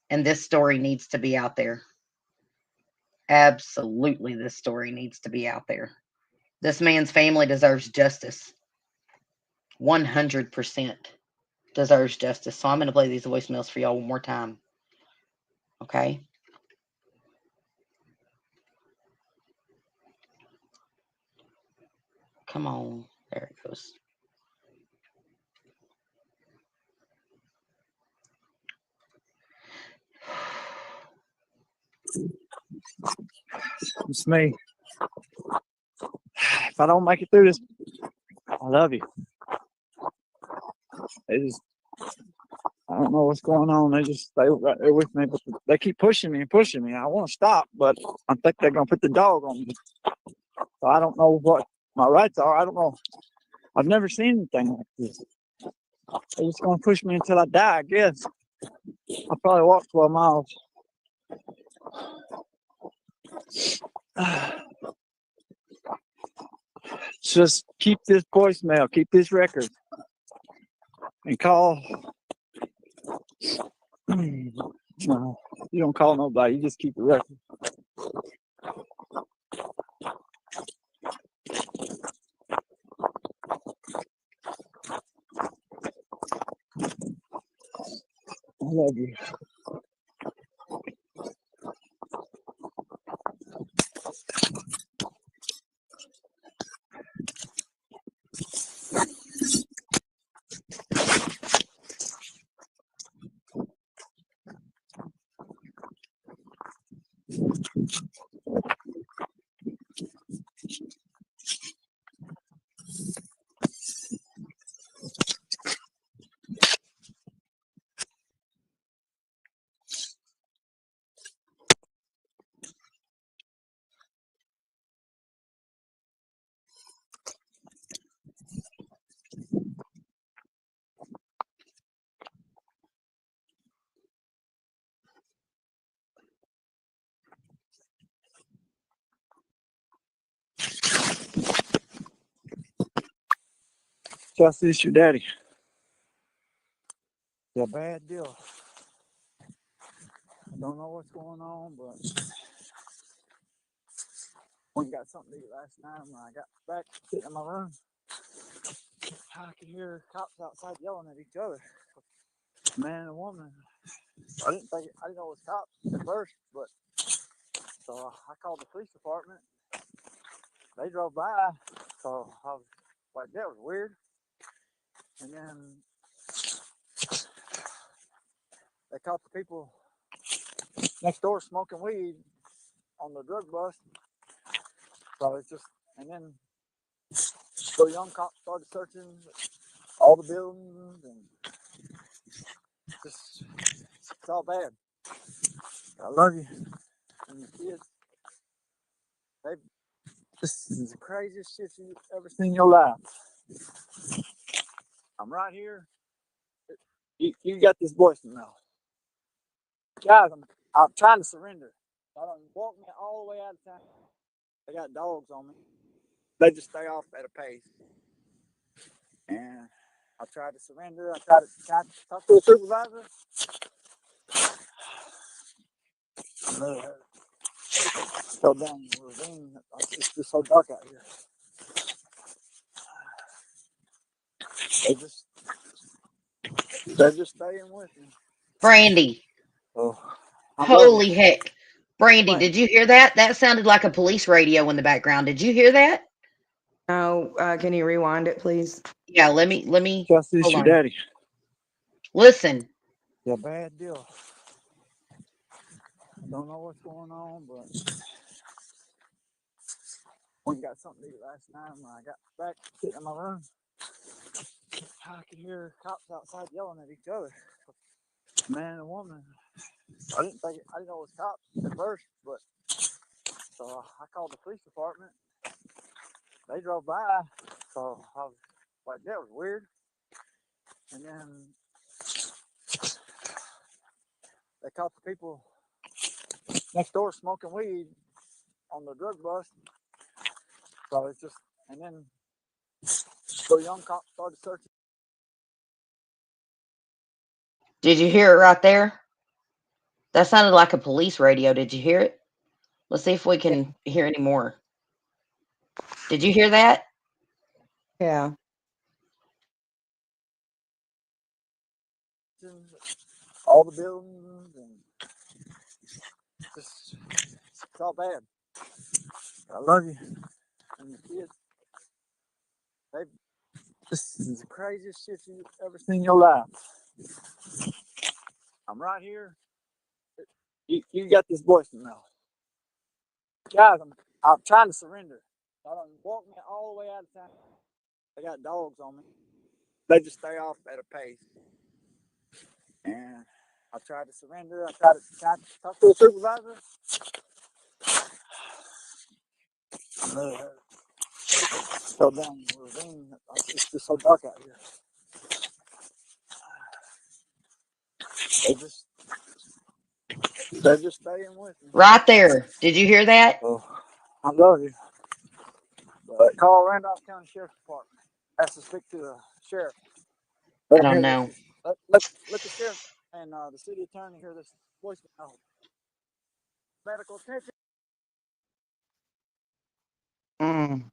this story needs to be out there. Absolutely, this story needs to be out there. This man's family deserves justice. 100% deserves justice. So I'm going to play these voicemails for y'all one more time. Okay? Come on. There it goes. It's me. If I don't make it through this, I love you. It is I don't know what's going on. They just stay right there with me, but they keep pushing me and pushing me. I want to stop, but I think they're gonna put the dog on me. So I don't know what my rights are. I don't know. I've never seen anything like this. They're just gonna push me until I die, I guess. I'll probably walk 12 miles. Just keep this voicemail, keep this record, and call. No, you don't call nobody. You just keep the record. I love you. Just this your daddy. It's a bad deal. I don't know what's going on, but we got something to eat last night. When I got back, sitting in my room, I could hear cops outside yelling at each other. Man and woman. I didn't know it was cops at first, but so I called the police department. They drove by, so I was like, that was weird. And then they caught the people next door smoking weed on the drug bust. So it's just, and then the young cops started searching all the buildings, and just, it's all bad. I love you. And the kids, this is the craziest shit you've ever seen in your life. I'm right here. You got this voicemail. Guys, I'm trying to surrender. I don't walk me all the way out of town. They got dogs on me. They just stay off at a pace. And I tried to surrender. I tried to talk to the supervisor. Fell down the ravine. It's just so dark out here. They're just staying with me. Brandy. Oh, I love you. Holy heck. Brandy, What? did you hear that? That sounded like a police radio in the background. Did you hear that? No, can you rewind it, please? Yeah, let me Just this hold your on. daddy. Listen. Yeah, bad deal. I don't know what's going on, but we got something to eat last night. When I got back, sitting in my room, I could hear cops outside yelling at each other. Man and woman. I didn't know it was cops at first, but so I called the police department. They drove by, so I was like, that was weird. And then they caught the people next door smoking weed on the drug bust. So it's just, and then the young cops started searching. Did you hear it right there? That sounded like a police radio. Did you hear it? Let's see if we Yeah. can hear any more. Did you hear that? Yeah. All the buildings, and just, it's all bad. I love you. And the kids, this is the craziest shit you've ever seen in your life. I'm right here. You got this voicemail. Guys, I'm trying to surrender. I don't walk me all the way out of town. They got dogs on me. They just stay off at a pace. And I tried to surrender. I tried to talk to the supervisor. Uh, fell down the ravine. It's just so dark out here. They just they're just staying with me. Right there. Did you hear that? So I love you. But call Randolph County Sheriff's Department. Ask to speak to the sheriff. I don't Hear know. this. Let the sheriff and the city attorney hear this voicemail. Medical attention. Mm.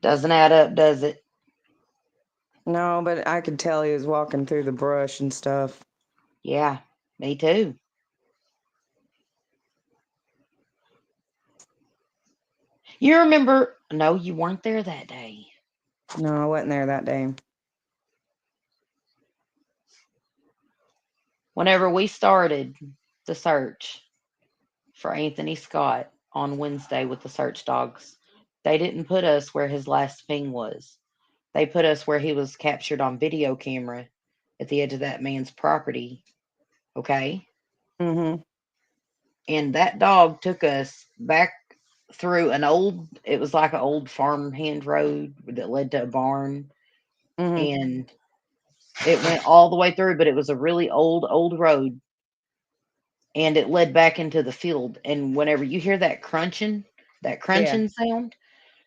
Doesn't add up, does it? No, but I could tell he was walking through the brush and stuff. Yeah, me too. You remember? No, you weren't there that day. No, I wasn't there that day. Whenever we started the search for Anthony Scott on Wednesday with the search dogs, they didn't put us where his last ping was. They put us where he was captured on video camera at the edge of that man's property. Okay. Mm-hmm. And that dog took us back through it was like an old farmhand road that led to a barn. Mm-hmm. And it went all the way through, but it was a really old road. And it led back into the field. And whenever you hear that Yeah. crunching sound,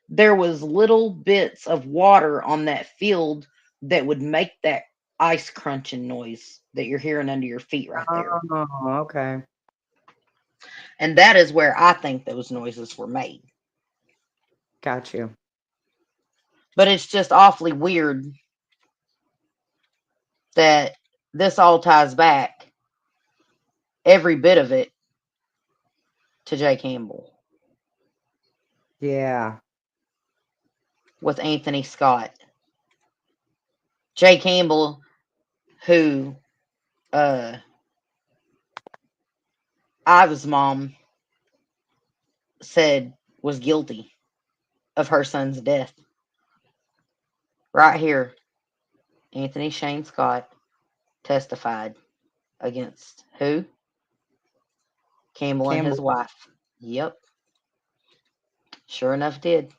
there was little bits of water on that field that would make that ice crunching noise that you're hearing under your feet right there. Oh, okay. And that is where I think those noises were made. Got you. But it's just awfully weird that this all ties back, every bit of it, to Jay Campbell Yeah. with Anthony Scott. Jay Campbell, who Ives' mom said was guilty of her son's death. Right here, Anthony Shane Scott testified against who? Campbell and his Campbell. wife. Yep, sure enough did.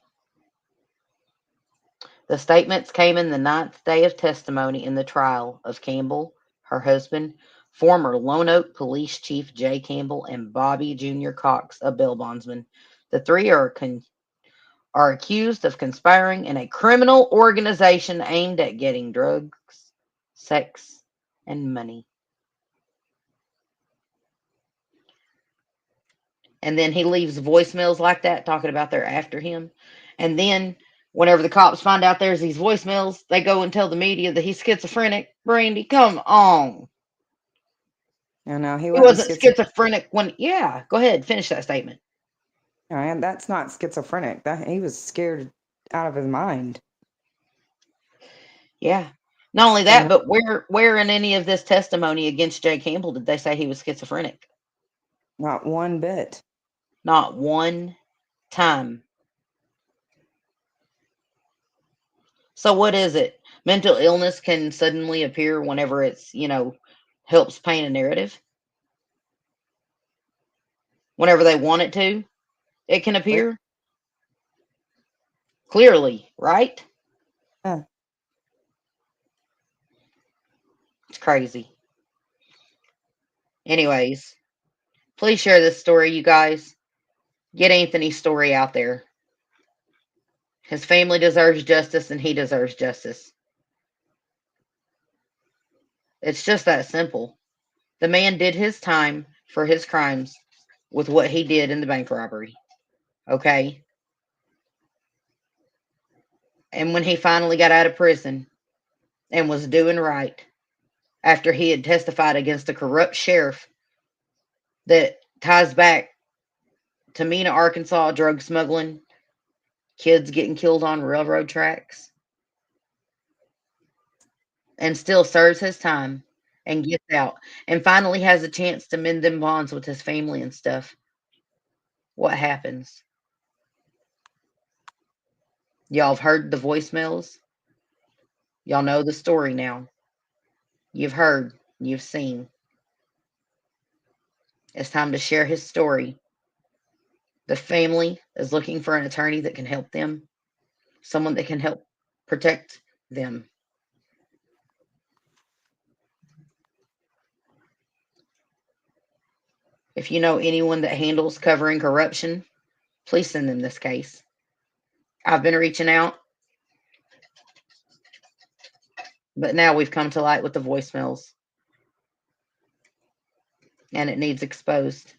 The statements came in the ninth day of testimony in the trial of Campbell, her husband, former Lone Oak Police Chief Jay Campbell, and Bobby Jr. Cox, a bail bondsman. The three are accused of conspiring in a criminal organization aimed at getting drugs, sex, and money. And then he leaves voicemails like that talking about they're after him. And then whenever the cops find out there's these voicemails, they go and tell the media that he's schizophrenic. Brandy, come on. No, no, he He wasn't wasn't schizophrenic. schizophrenic when, yeah, go ahead, finish that statement. And that's not schizophrenic. That he was scared out of his mind. Yeah. Not only And that, but where in any of this testimony against Jay Campbell did they say he was schizophrenic? not one bit. Not one time. So what is it? Mental illness can suddenly appear whenever helps paint a narrative. Whenever they want it to, it can Clear. appear clearly, right? Yeah. It's crazy. Anyways, please share this story, you guys. Get Anthony's story out there. His family deserves justice and he deserves justice. It's just that simple. The man did his time for his crimes with what he did in the bank robbery. Okay? And when he finally got out of prison and was doing right, after he had testified against a corrupt sheriff that ties back to Mena, Arkansas, drug smuggling, kids getting killed on railroad tracks, and still serves his time and gets out and finally has a chance to mend them bonds with his family and stuff. What happens? Y'all have heard the voicemails. Y'all know the story now. You've heard, you've seen. It's time to share his story. The family is looking for an attorney that can help them, someone that can help protect them. If you know anyone that handles covering corruption, please send them this case. I've been reaching out, but now we've come to light with the voicemails and it needs exposed.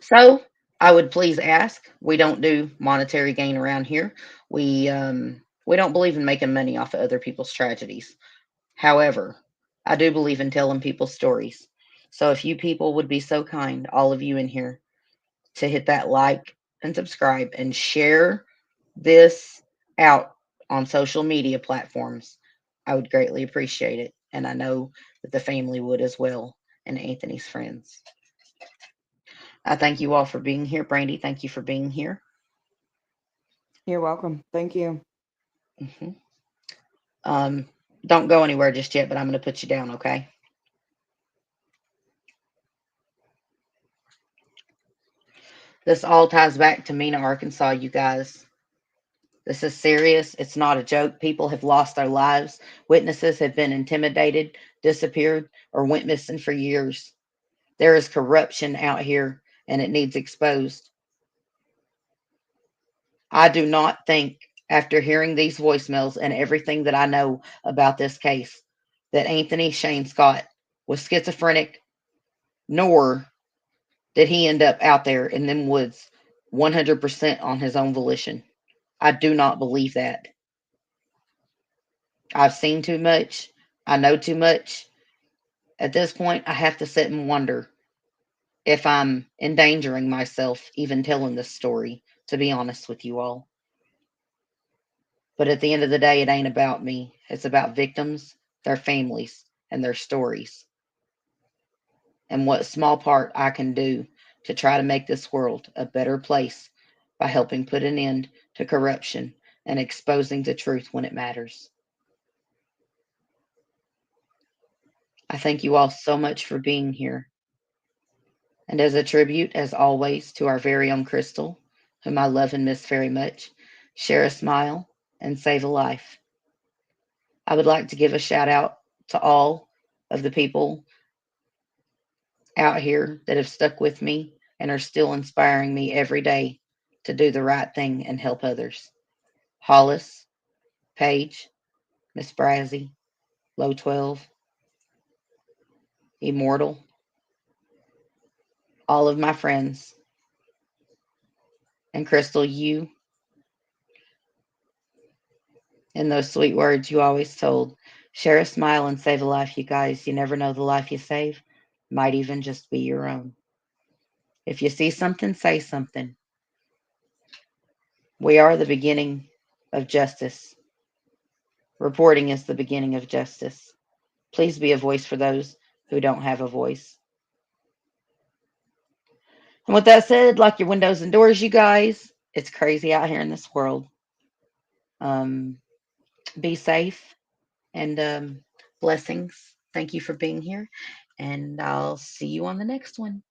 So I would please ask, we don't do monetary gain around here. We don't believe in making money off of other people's tragedies. However, I do believe in telling people stories. So if you people would be so kind, all of you in here, to hit that like and subscribe and share this out on social media platforms, I would greatly appreciate it. And I know that the family would as well, and Anthony's friends. I thank you all for being here. Brandy, thank you for being here. You're welcome. Thank you. hmm Um, don't go anywhere just yet, but I'm going to put you down, okay? This all ties back to Mena, Arkansas, you guys. This is serious. It's not a joke. People have lost their lives. Witnesses have been intimidated, disappeared, or went missing for years. There is corruption out here and it needs exposed. I do not think, after hearing these voicemails and everything that I know about this case, that Anthony Shane Scott was schizophrenic, nor did he end up out there in them woods 100% on his own volition. I do not believe that. I've seen too much. I know too much. At this point, I have to sit and wonder if I'm endangering myself even telling this story, to be honest with you all. But at the end of the day, it ain't about me. It's about victims, their families, and their stories, and what small part I can do to try to make this world a better place by helping put an end to corruption and exposing the truth when it matters. I thank you all so much for being here. And as a tribute, as always, to our very own Crystal, whom I love and miss very much, share a smile and save a life. I would like to give a shout out to all of the people out here that have stuck with me and are still inspiring me every day to do the right thing and help others. Hollis, Paige, Miss Brazzy, Low 12, Immortal, all of my friends, and Crystal, you, and those sweet words you always told. Share a smile and save a life, you guys. You never know, the life you save might even just be your own. If you see something, say something. We are the beginning of justice. Reporting is the beginning of justice. Please be a voice for those who don't have a voice. And with that said, lock your windows and doors, you guys. It's crazy out here in this world. Um, be safe and blessings. Thank you for being here. And I'll see you on the next one.